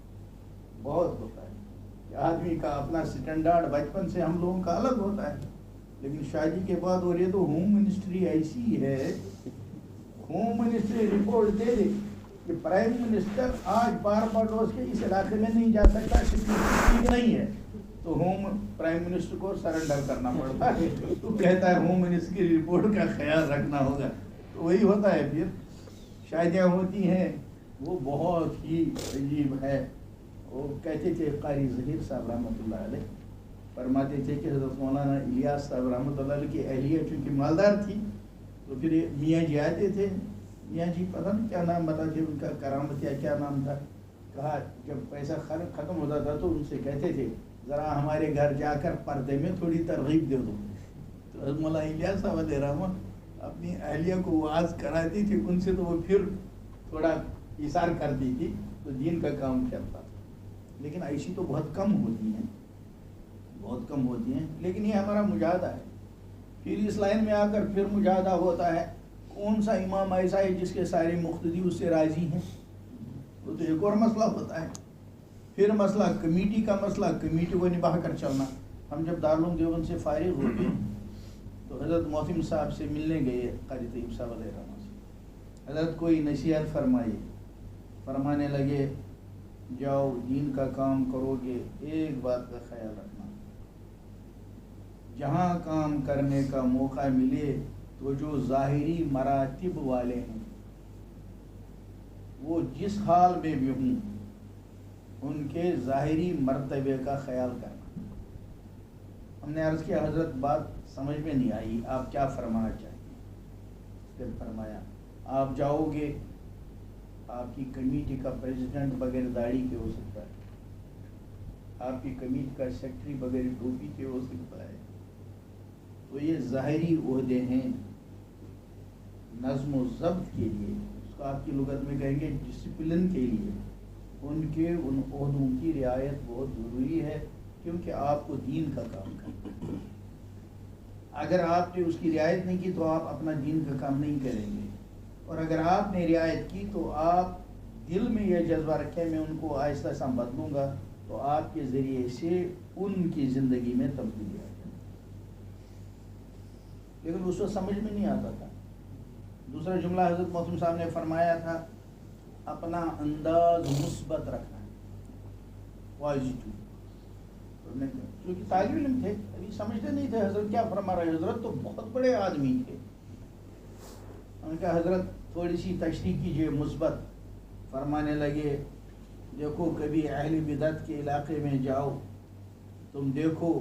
بہت ہوتا ہے کہ آدمی کا اپنا اسٹینڈرڈ بچپن سے ہم لوگوں کا الگ ہوتا ہے, لیکن شادی کے بعد. اور یہ تو ہوم منسٹری ایسی ہے, ہوم منسٹری رپورٹ دے دے کہ پرائم منسٹر آج بارباڈوس کے اس علاقے میں نہیں جا سکتا, سیکورٹی ٹھیک نہیں ہے, تو ہوم پرائم منسٹر کو سرنڈر کرنا پڑتا ہے. تو کہتا ہے ہوم منسٹر کی رپورٹ کا خیال رکھنا ہوگا. تو وہی ہوتا ہے. پھر شادیاں ہوتی ہیں, وہ بہت ہی عجیب ہے. وہ کہتے تھے قاری ظہیر صاحب رحمۃ اللہ علیہ فرماتے تھے کہ حضرت مولانا الیاس صاحب رحمۃ اللہ علیہ کی اہلیہ چونکہ مالدار تھی تو پھر میاں جی آتے تھے، میاں جی پتہ نہیں کیا نام بتاتے ان کا، کرامت یا کیا نام تھا، کہا جب پیسہ ختم ہوتا تھا تو ان سے کہتے تھے ذرا ہمارے گھر جا کر پردے میں تھوڑی ترغیب دے دو. تو حضرت مولانا الیاس صاحب علیہ رحمہ اپنی اہلیہ کو واعظ کراتی تھی ان سے، تو وہ پھر تھوڑا ایثار کرتی تھی تو دین کا کام چلتا تھا. لیکن ایسی تو بہت کم ہوتی ہیں، بہت کم ہوتی ہیں، لیکن یہ ہمارا مجاہدہ ہے. پھر اس لائن میں آ کر پھر مجاہدہ ہوتا ہے، کون سا امام ایسا ہے جس کے سارے مقتدی اس سے راضی ہیں، وہ تو ایک اور مسئلہ ہوتا ہے. پھر مسئلہ کمیٹی کا مسئلہ، کمیٹی کو نبھا کر چلنا. ہم جب دارالعلوم دیوبند سے فارغ ہو گئے تو حضرت محتم صاحب سے ملنے گئے، قاری طیب صاحب علیہ رحمۃ سے. حضرت کوئی نصیحت فرمائی، فرمانے لگے جاؤ دین کا کام کرو گے، ایک بات کا خیال رکھنا، جہاں کام کرنے کا موقع ملے تو جو ظاہری مراتب والے ہیں وہ جس حال میں بھی ہوں ان کے ظاہری مرتبے کا خیال کرنا. ہم نے عرض کیا حضرت بات سمجھ میں نہیں آئی، آپ کیا فرمانا چاہیے؟ پھر فرمایا آپ جاؤ گے، آپ کی کمیٹی کا پریزیڈنٹ بغیر داڑھی کے ہو سکتا ہے، آپ کی کمیٹی کا سیکرٹری بغیر ٹوپی کے ہو سکتا ہے. تو یہ ظاہری عہدے ہیں نظم و ضبط کے لیے، اس کو آپ کی لغت میں کہیں گے ڈسپلن کے لیے. ان عہدوں کی رعایت بہت ضروری ہے، کیونکہ آپ کو دین کا کام کرنا ہے. اگر آپ نے اس کی رعایت نہیں کی تو آپ اپنا دین کا کام نہیں کریں گے، اور اگر آپ نے رعایت کی تو آپ دل میں یہ جذبہ رکھیں میں ان کو آہستہ آہستہ بدلوں گا، تو آپ کے ذریعے سے ان کی زندگی میں تبدیلی آئے. لیکن اس کو سمجھ میں نہیں آتا تھا. دوسرا جملہ حضرت محتم صاحب نے فرمایا تھا اپنا انداز مثبت رکھنا ہے، پازیٹو. کیونکہ طالب علم تھے، ابھی سمجھتے نہیں تھے حضرت کیا فرما رہے. حضرت تو بہت بڑے آدمی تھے. ہم نے کہا حضرت تھوڑی سی تشریح کیجیے مثبت. فرمانے لگے دیکھو کبھی اہل بدعت کے علاقے میں جاؤ، تم دیکھو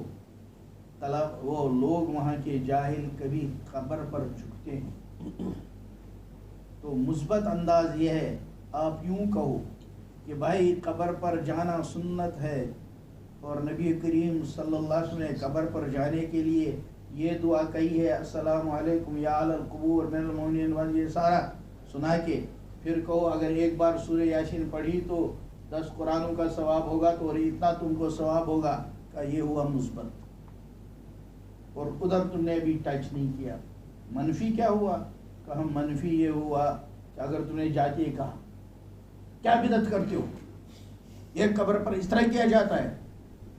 وہ لوگ وہاں کے جاہل کبھی قبر پر جھکتے ہیں، تو مثبت انداز یہ ہے آپ یوں کہو کہ بھائی قبر پر جانا سنت ہے، اور نبی کریم صلی اللہ علیہ وسلم نے قبر پر جانے کے لیے یہ دعا کہی ہے السلام علیکم یا علی القبور من المؤمنین، یہ سارا سنا کے پھر کہو اگر ایک بار سورہ یاسین پڑھی تو 10 قرآنوں کا ثواب ہوگا، تو اور اتنا تم کو ثواب ہوگا. کہ یہ ہوا مثبت. اور ادھر تم نے ابھی ٹچ نہیں کیا. منفی کیا ہوا؟ کہ ہم منفی یہ ہوا کہ اگر تم نے جاتے کہا کیا بدعت کرتے ہو، ایک قبر پر اس طرح کیا جاتا ہے.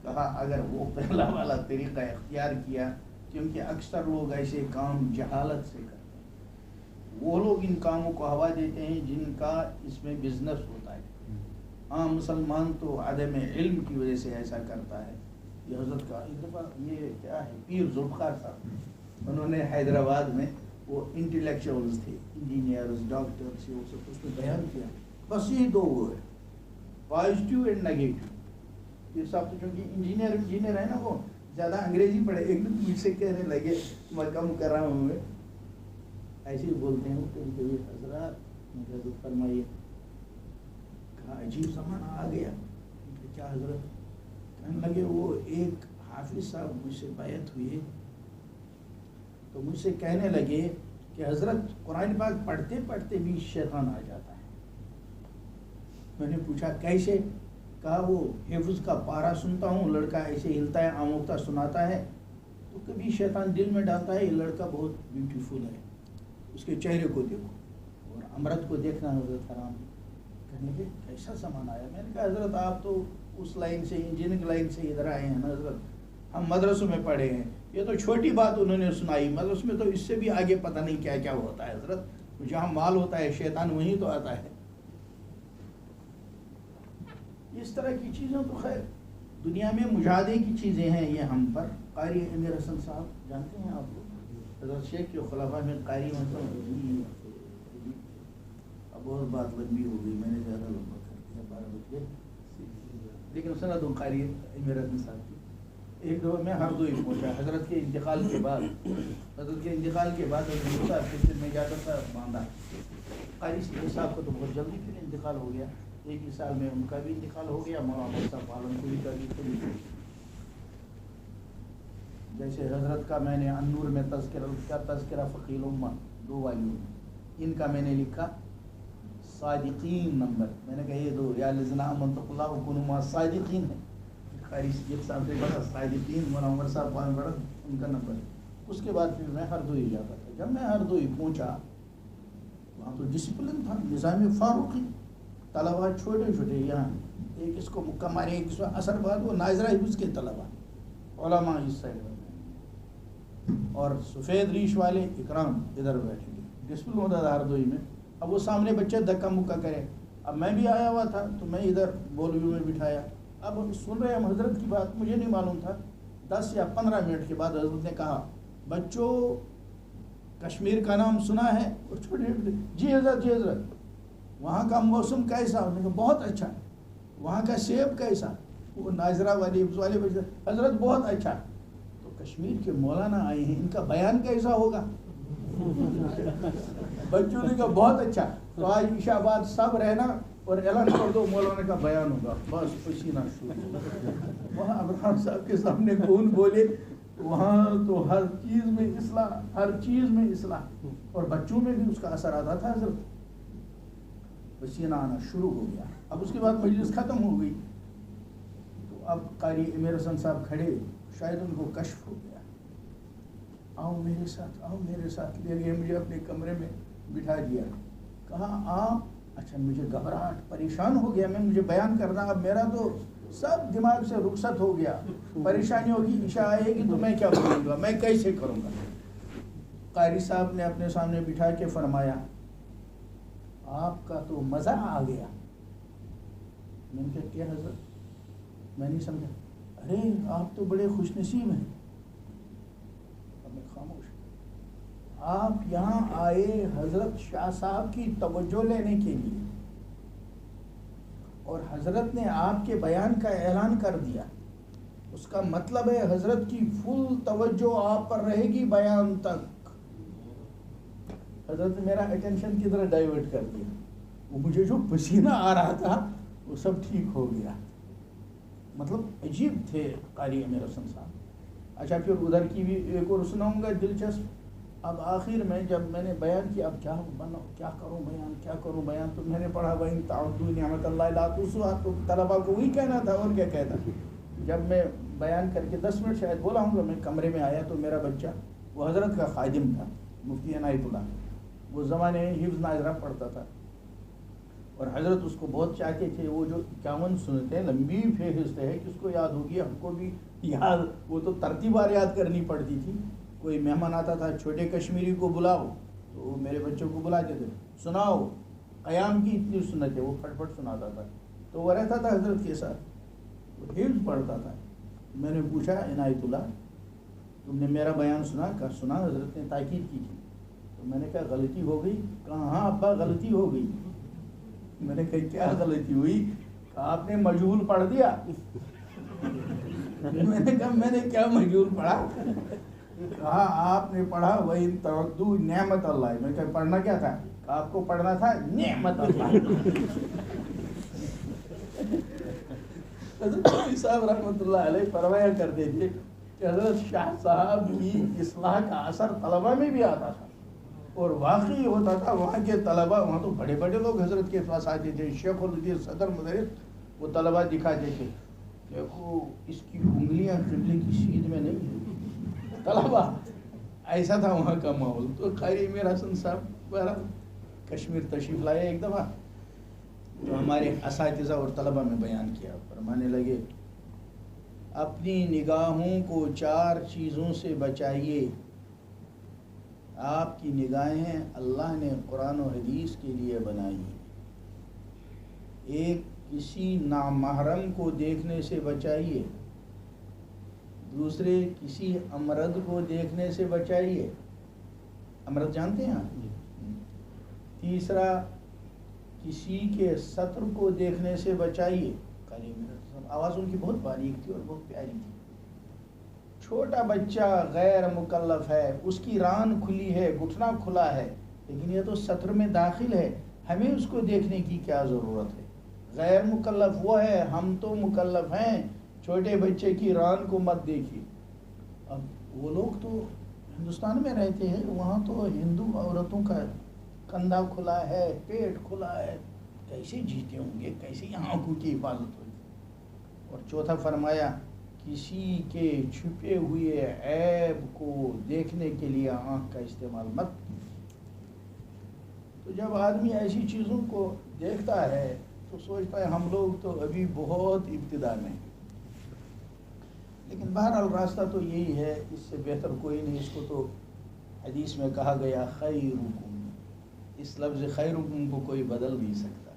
کہا اگر وہ پہلا والا طریقہ اختیار کیا، کیونکہ اکثر لوگ ایسے کام جہالت سے کرتے ہیں، وہ لوگ ان کاموں کو ہوا دیتے ہیں جن کا اس میں بزنس ہوتا ہے. عام مسلمان تو عدم علم کی وجہ سے ایسا کرتا ہے. یہ حضرت کا ایک دفعہ یہ کیا ہے پیر ذوالفقار صاحب، انہوں نے حیدرآباد میں وہ انٹلیکچوئلز تھے، انجینئرز ڈاکٹرز، اس میں بیان کیا بس یہ 2 ورڈ پازیٹیو اینڈ نیگیٹو. پیر صاحب تو چونکہ انجینئر ہے نا، وہ زیادہ انگریزی پڑھے، ایک دم مجھ سے کہنے لگے مکہ مکرمہ میں ایسے ہی بولتے ہیں کبھی کبھی حضرات فرمائیے. کہا عجیب زمانہ آ گیا. کیا حضرت؟ کہنے لگے وہ ایک حافظ صاحب مجھ سے بیعت ہوئی تو مجھ سے کہنے لگے کہ حضرت قرآن پاک پڑھتے پڑھتے بھی شیطان آ جاتا ہے. میں نے پوچھا کیسے؟ کہا وہ حفظ کا پارا سنتا ہوں، لڑکا ایسے ہلتا ہے آموختہ سناتا ہے تو کبھی شیطان دل میں ڈالتا ہے یہ لڑکا بہت بیوٹیفل ہے، اس کے چہرے کو دیکھو، اور امرت کو دیکھنا حضرت حرام. کہنے لگے کیسا زمانہ آیا؟ میں نے کہا حضرت آپ تو اس لائن سے انجینئرنگ لائن سے ادھر آئے ہیں نا حضرت، ہم مدرسوں میں پڑھے ہیں. یہ تو چھوٹی بات انہوں نے سنائی، مدرسوں میں تو اس سے بھی آگے پتہ نہیں کیا کیا ہوتا ہے حضرت. جہاں مال ہوتا ہے شیطان وہیں تو آتا ہے. اس طرح کی چیزیں تو خیر دنیا میں مجاہدے کی چیزیں ہیں. یہ ہم پر قاری امیر حسن صاحب جانتے ہیں آپ لوگ، حضرت شیخ کے خلفاء میں قاری مطلب اب بہت بات لمبی ہو گئی، میں نے زیادہ لمبا کر دیا 12 بج گئے، لیکن سند قاری امیر حسن صاحب کی ایک دفعہ میں ہردوئی پہنچا حضرت کے انتقال کے بعد حضرت موسیٰ پھر میں جاتا تھا باندھا. قاری صاحب کو تو بہت جلدی پھر انتقال ہو گیا، ایک ہی سال میں ان کا بھی انتقال ہو گیا، مولانا صاحب عالم پوری کا بھی. جیسے حضرت کا میں نے النور میں تذکرہ فقیہ الامہ 2 والیوم، ان کا میں نے لکھا صادقین نمبر، میں نے کہا یہ 2 یا الذین آمنوا اتقوا اللہ وکونوا مع الصادقین ہے. قاری صاحب سے بڑا صادقین مولانا عمر صاحب پاس بڑا ان کا نمبر. اس کے بعد پھر میں ہردوئی جاتا تھا. جب میں ہردوئی پہنچا وہاں تو ڈسپلن تھا، نظام فاروقی، طلبا چھوٹے چھوٹے، یہاں ایک اس کو مکہ مارے، ایک اس کو اثر بعد وہ ناظرہ حفظ کے طلبا، علماء اس سائڈ میں اور سفید ریش والے اکرام ادھر بیٹھے گے. ڈسپلن ہوتا تھا ہردوئی میں. اب وہ سامنے بچے دھکا مکہ کرے، اب میں بھی آیا ہوا تھا تو میں ادھر بولوی میں بٹھایا. اب سن رہے ہم حضرت کی بات، مجھے نہیں معلوم تھا. 10 یا 15 منٹ کے بعد حضرت نے کہا بچوں کشمیر کا نام سنا ہے؟ اور چھوٹے جی حضرت. وہاں کا موسم کیسا؟ انہوں نے کہا بہت اچھا. وہاں کا سیب کیسا؟ وہ ناظرہ والے بچے حضرت بہت اچھا. تو کشمیر کے مولانا آئے ہیں، ان کا بیان کیسا ہوگا؟ بچوں نے کہا بہت اچھا. تو آج عشاء بعد سب رہنا اور اعلان کر دو مولانا کا بیان ہوگا. بس پسینہ شروع. وہاں ابراہیم صاحب کے سامنے کون بولے؟ وہاں تو ہر چیز میں اصلاح، ہر چیز میں اصلاح، اور بچوں میں بھی اس کا اثر آتا تھا. حضرت پسینہ آنا شروع ہو گیا. اب اس کے بعد مجلس ختم ہو گئی تو اب قاری امیر حسن صاحب کھڑے، شاید ان کو کشف ہو گیا. آؤ میرے ساتھ لے گئے مجھے اپنے کمرے میں بٹھا دیا. کہا آپ؟ اچھا مجھے گھبراہٹ، پریشان ہو گیا میں، مجھے بیان کرنا، اب میرا تو سب دماغ سے رخصت ہو گیا. پریشانی ہوگی، عشاء آئے گی تو میں کیا کروں گا، میں کیسے کروں گا. قاری صاحب نے اپنے سامنے بٹھا کے فرمایا آپ کا تو مزہ آ گیا. میں نے کہا کیا حضرت؟ میں نہیں سمجھا. ارے آپ تو بڑے خوش نصیب ہیں. اب میں خاموش. آپ یہاں آئے حضرت شاہ صاحب کی توجہ لینے کے لیے، اور حضرت نے آپ کے بیان کا اعلان کر دیا. اس کا مطلب ہے حضرت کی فل توجہ آپ پر رہے گی بیان تک. حضرت نے میرا اٹینشن کی طرح ڈائیورٹ کر دیا. وہ مجھے جو پسینہ آ رہا تھا وہ سب ٹھیک ہو گیا. مطلب عجیب تھے قاری امیر حسن صاحب. اچھا پھر ادھر کی بھی ایک اور سناؤں گا دلچسپ. اب آخر میں جب میں نے بیان کیا، اب کیا کروں بیان، تو میں نے پڑھا وَإِن تَعُدُّوا نِعْمَتَ اللَّهِ لَا تُحْصُوهَا. تو طلبا کو وہی کہنا تھا اور کیا کہتا. جب میں بیان کر کے 10 منٹ شاید بولا ہوں گا، میں کمرے میں آیا تو میرا بچہ، وہ حضرت کا خادم تھا، مفتی عنایت اللہ، وہ زمانے میں حفظ ناظرہ پڑھتا تھا اور حضرت اس کو بہت چاہتے تھے. وہ جو 51 سنتیں لمبی فہرست ہے، کس کو یاد ہوگی، ہم کو بھی یاد، وہ تو ترتیبار یاد کرنی پڑتی تھی. کوئی مہمان آتا تھا، چھوٹے کشمیری کو بلاؤ تو میرے بچوں کو بلاتے تھے، سناؤ قیام کی اتنی سنتیں، وہ پھٹ پھٹ سناتا تھا. تو وہ رہتا تھا حضرت کے ساتھ، وہ حفظ پڑھتا تھا. میں نے پوچھا عنایت اللہ تم نے میرا بیان سنا؟ کہا سنا. حضرت نے تاکید کی تھی. تو میں نے کہا غلطی ہو گئی؟ کہا ہاں ابا غلطی ہو گئی. میں نے کہا کیا غلطی ہوئی؟ کہا آپ نے مجہول پڑھ دیا. میں نے کہا میں نے کیا مجہول پڑھا؟ کہا آپ نے پڑھا وَإِن تَعُدُّوا نِعْمَتَ اللَّهِ. میں کہا پڑھنا کیا تھا؟ کہا آپ کو پڑھنا تھا نعمت اللہ. حضرت صاحب رحمۃ اللہ علیہ فرمایا کرتے تھے کہ حضرت شاہ صاحب کی اصلاح کا اثر طلبہ میں بھی آتا تھا اور واقعی ہوتا تھا. وہاں کے طلبہ، وہاں تو بڑے بڑے لوگ حضرت کے پاس آتے تھے، شیخ الحدیث صدر مدرس، وہ طلبہ دکھاتے تھے دیکھو اس کی انگلیاں قبلے کی سیدھ میں نہیں ہیں. طلبہ ایسا تھا وہاں کا ماحول. تو قاری امیر حسن صاحب کشمیر تشریف لائے ایک دفعہ، تو ہمارے اساتذہ اور طلبہ میں بیان کیا. فرمانے لگے اپنی نگاہوں کو 4 چیزوں سے بچائیے. آپ کی نگاہیں اللہ نے قرآن و حدیث کے لیے بنائی. ایک کسی نامحرم کو دیکھنے سے بچائیے، دوسرے کسی امرد کو دیکھنے سے بچائیے. امرد جانتے ہیں آپ؟ تیسرا کسی کے سطر کو دیکھنے سے بچائیے. آواز ان کی بہت باریک تھی اور بہت پیاری تھی. چھوٹا بچہ غیر مکلف ہے، اس کی ران کھلی ہے، گھٹنا کھلا ہے، لیکن یہ تو سطر میں داخل ہے، ہمیں اس کو دیکھنے کی کیا ضرورت ہے؟ غیر مکلف وہ ہے، ہم تو مکلف ہیں، چھوٹے بچے کی ران کو مت دیکھیے۔ اب وہ لوگ تو ہندوستان میں رہتے ہیں، وہاں تو ہندو عورتوں کا کندھا کھلا ہے، پیٹ کھلا ہے، کیسے جیتے ہوں گے، کیسے یہاں آنکھوں کی حفاظت ہوگی؟ اور چوتھا فرمایا کسی کے چھپے ہوئے عیب کو دیکھنے کے لیے آنکھ کا استعمال مت کیجیے۔ تو جب آدمی ایسی چیزوں کو دیکھتا ہے تو سوچتا ہے ہم لوگ تو ابھی بہت ابتدا میں ہیں۔ لیکن بہرحال راستہ تو یہی ہے، اس سے بہتر کوئی نہیں۔ اس کو تو حدیث میں کہا گیا خیرکم، اس لفظ خیرکم کو کوئی بدل نہیں سکتا،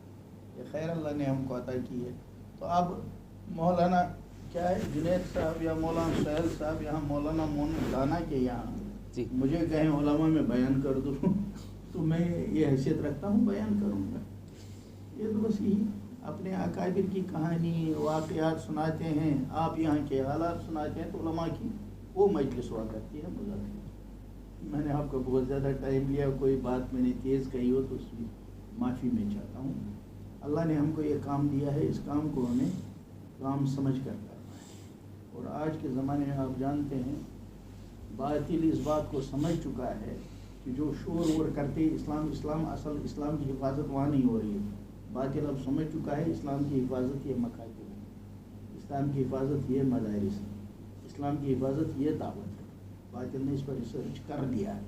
یہ خیر اللہ نے ہم کو عطا کی ہے۔ تو اب مولانا کیا ہے جنید صاحب یا مولانا سہیل صاحب یہاں مولانا مون دانا کے یہاں مجھے کہیں علماء میں بیان کر دو تو میں یہ حیثیت رکھتا ہوں، بیان کروں گا۔ یہ تو بس یہی اپنے اکابر کی کہانی واقعات سناتے ہیں، آپ یہاں کے حالات سناتے ہیں، تو علماء کی وہ مجلس ہوا کرتی ہے مذاکرے۔ میں نے آپ کو بہت زیادہ ٹائم لیا، کوئی بات میں نے تیز کہی ہو تو اس کی معافی میں چاہتا ہوں۔ اللہ نے ہم کو یہ کام دیا ہے، اس کام کو ہمیں کام سمجھ کر کرنا ہے۔ اور آج کے زمانے میں آپ جانتے ہیں باطل اس بات کو سمجھ چکا ہے کہ جو شور وور کرتے اسلام اصل اسلام کی حفاظت وہاں نہیں ہو رہی ہے۔ باطل اب سمجھ چکا ہے اسلام کی حفاظت یہ مکاتب ہے، اسلام کی حفاظت یہ مدارس ہے، اسلام کی حفاظت یہ دعوت ہے۔ باطل نے اس پر ریسرچ کر دیا ہے۔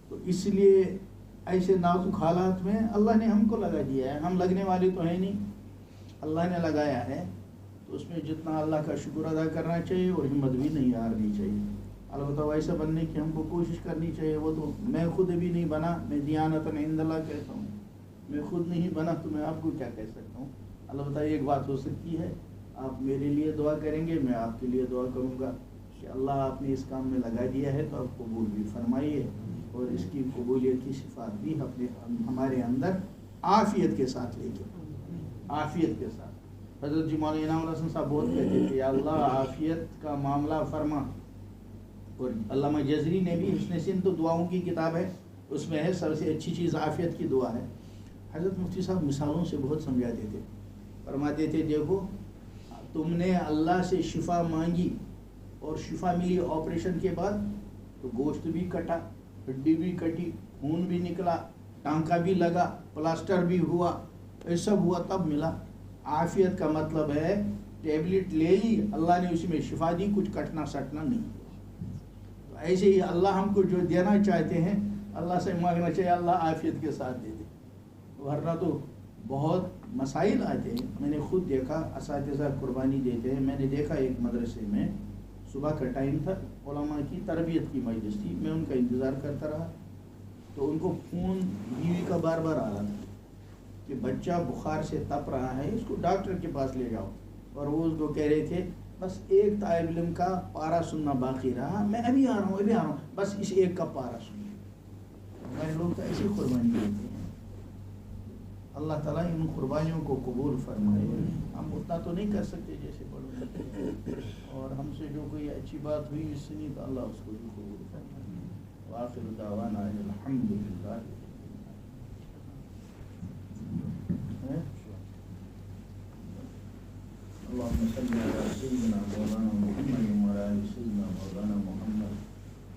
تو اس لیے ایسے نازک حالات میں اللہ نے ہم کو لگا دیا ہے، ہم لگنے والے تو ہیں نہیں، اللہ نے لگایا ہے، تو اس میں جتنا اللہ کا شکر ادا کرنا چاہیے اور ہمت بھی نہیں ہارنی چاہیے۔ البتہ ویسا بننے کی ہم کو کوشش کرنی چاہیے۔ وہ تو میں خود ابھی نہیں بنا، میں دیانتاً عند اللہ کہتا ہوں، میں خود نہیں بنا تو میں آپ کو کیا کہہ سکتا ہوں۔ البتہ ایک بات ہو سکتی ہے، آپ میرے لیے دعا کریں گے، میں آپ کے لیے دعا کروں گا کہ اللہ آپ نے اس کام میں لگا دیا ہے تو آپ قبول بھی فرمائیے، اور اس کی قبولیت کی صفات بھی ہمارے اندر عافیت کے ساتھ لے کے، عافیت کے ساتھ۔ حضرت جی مولانا انعام اللہ حسن صاحب بہت کہتے تھے یا اللہ عافیت کا معاملہ فرما۔ اور علامہ جزری نے بھی حسن سین تو دعاؤں کی کتاب ہے، اس میں ہے سب سے اچھی چیز عافیت کی دعا ہے۔ حضرت مفتی صاحب مثالوں سے بہت سمجھاتے تھے، فرماتے تھے دیکھو تم نے اللہ سے شفا مانگی اور شفا ملی آپریشن کے بعد، تو گوشت بھی کٹا، ہڈی بھی کٹی، خون بھی نکلا، ٹانکا بھی لگا، پلاسٹر بھی ہوا، یہ سب ہوا تب ملا۔ عافیت کا مطلب ہے ٹیبلٹ لے لی، اللہ نے اسی میں شفا دی، کچھ کٹنا سٹنا نہیں۔ تو ایسے ہی اللہ ہم کو جو دینا چاہتے ہیں اللہ سے مانگنا چاہیے اللہ عافیت کے ساتھ دے دے، ورنہ تو بہت مسائل آتے ہیں۔ میں نے خود دیکھا، اساتذہ قربانی دیتے ہیں، میں نے دیکھا ایک مدرسے میں صبح کا ٹائم تھا، علماء کی تربیت کی مجلس تھی، میں ان کا انتظار کرتا رہا، تو ان کو فون بیوی کا بار بار آ رہا تھا کہ بچہ بخار سے تپ رہا ہے، اس کو ڈاکٹر کے پاس لے جاؤ، اور وہ اس کو کہہ رہے تھے بس ایک طالب علم کا پارا سننا باقی رہا، میں ابھی آ رہا ہوں، بس اس ایک کا پارا سنیں۔ ہمارے لوگ تو ایسی قربانی دیتے ہیں، اللہ تعالیٰ ان قربانیوں کو قبول فرمائے۔ ہم اتنا تو نہیں کر سکتے جیسے بڑوں نے، اور ہم سے جو کوئی اچھی بات ہوئی سنی تو اللہ اس کو بھی قبول فرمائے۔ وآخر دعوانا الحمدللہ۔ اللهم صل على سيدنا مولانا محمد وعلى آل سيدنا مولانا محمد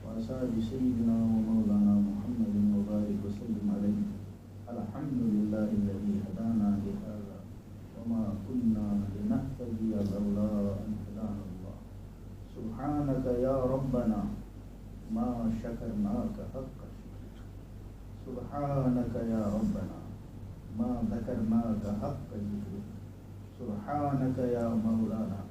وأصحاب سيدنا ومولانا محمد وبارك وسلم عليه۔ الحمد لله الذي هدانا لهذا وما كنا لنهتدي لولا أن هدانا الله، سبحانك يا ربنا ما شكرناك حق شكرك، سبحانك يا ربنا ما ذكرناك حق ذكرك، سبحانك يا مولانا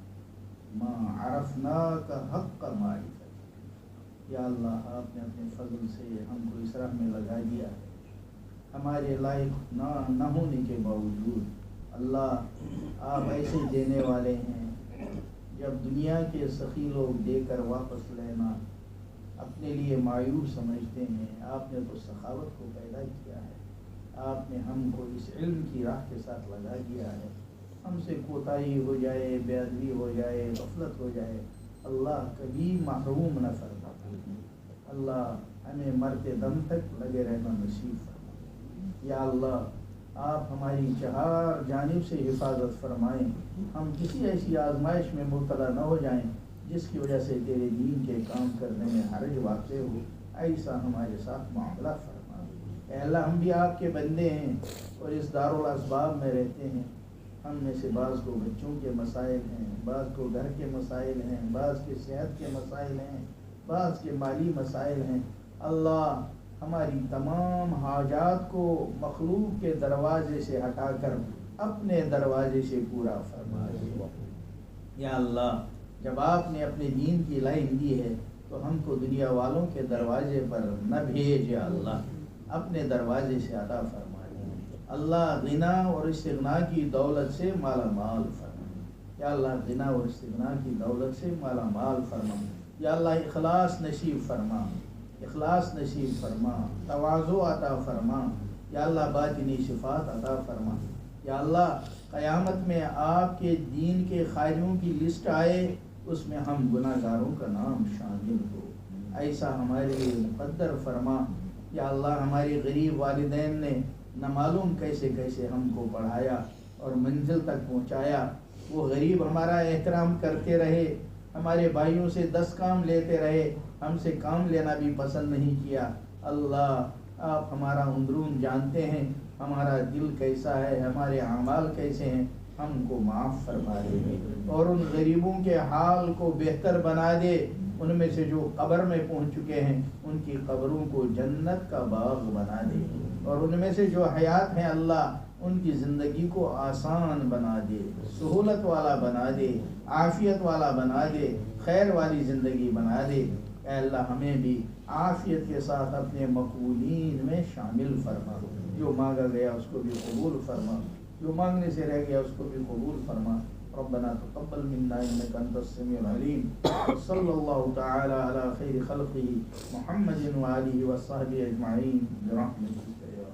ما عرفناك حق معرفتك۔ یا اللہ آپ نے اپنے فضل سے ہم کو اس راہ میں لگا دیا ہے، ہمارے لائق نہ ہونے کے باوجود اللہ آپ ایسے دینے والے ہیں، جب دنیا کے سخی لوگ دے کر واپس لینا اپنے لیے مایوب سمجھتے ہیں، آپ نے تو سخاوت کو پیدا کیا ہے، آپ نے ہم کو اس علم کی راہ کے ساتھ لگا دیا ہے۔ ہم سے کوتاہی ہو جائے، بے ادبی ہو جائے، غفلت ہو جائے، اللہ کبھی محروم نہ فرما۔ اللہ ہمیں مرتے دم تک لگے رہنا نصیب فرما۔ یا اللہ آپ ہماری چہار جانب سے حفاظت فرمائیں، ہم کسی ایسی آزمائش میں مبتلا نہ ہو جائیں جس کی وجہ سے تیرے دین کے کام کرنے میں حرج واقع ہو، ایسا ہمارے ساتھ معاملہ فرما۔ اے اللہ ہم بھی آپ کے بندے ہیں اور اس دارالاسباب میں رہتے ہیں، ہم میں سے بعض کو بچوں کے مسائل ہیں، بعض کو گھر کے مسائل ہیں، بعض کے صحت کے مسائل ہیں، بعض کے مالی مسائل ہیں۔ اللہ ہماری تمام حاجات کو مخلوق کے دروازے سے ہٹا کر اپنے دروازے سے پورا فرما دے۔ یا اللہ جب آپ نے اپنے دین کی لائن دی ہے تو ہم کو دنیا والوں کے دروازے پر نہ بھیج، یا اللہ اپنے دروازے سے عطا فرما دے۔ اللہ غنا اور استغنا کی دولت سے مالا مال فرما۔ یا اللہ غنا اور استغنا کی دولت سے مالا مال فرما۔ یا اللہ اخلاص نصیب فرما، اخلاص نصیب فرما، تواضع عطا فرما۔ یا اللہ باطنی صفات عطا فرما۔ یا اللہ قیامت میں آپ کے دین کے خاریوں کی لسٹ آئے، اس میں ہم گناہ گاروں کا نام شامل ہو، ایسا ہمارے لیے مقدر فرما۔ یا اللہ ہمارے غریب والدین نے نہ معلوم کیسے کیسے ہم کو پڑھایا اور منزل تک پہنچایا، وہ غریب ہمارا احترام کرتے رہے، ہمارے بھائیوں سے 10 کام لیتے رہے، ہم سے کام لینا بھی پسند نہیں کیا۔ اللہ آپ ہمارا اندرون جانتے ہیں، ہمارا دل کیسا ہے، ہمارے اعمال کیسے ہیں، ہم کو معاف فرما دے اور ان غریبوں کے حال کو بہتر بنا دے۔ ان میں سے جو قبر میں پہنچ چکے ہیں ان کی قبروں کو جنت کا باغ بنا دے، اور ان میں سے جو حیات ہیں اللہ ان کی زندگی کو آسان بنا دے، سہولت والا بنا دے، عافیت والا بنا دے، خیر والی زندگی بنا دے۔ اے اللہ ہمیں بھی عافیت کے ساتھ اپنے مقبولین میں شامل فرما، جو مانگا گیا اس کو بھی قبول فرما، جو مانگنے سے رہ گیا اس کو بھی قبول فرما۔ ربنا تقبل منا انك انت السميع العليم، صلى الله تعالى على خير خلقه محمد وآله وصحبه اجمعين برحمتك يا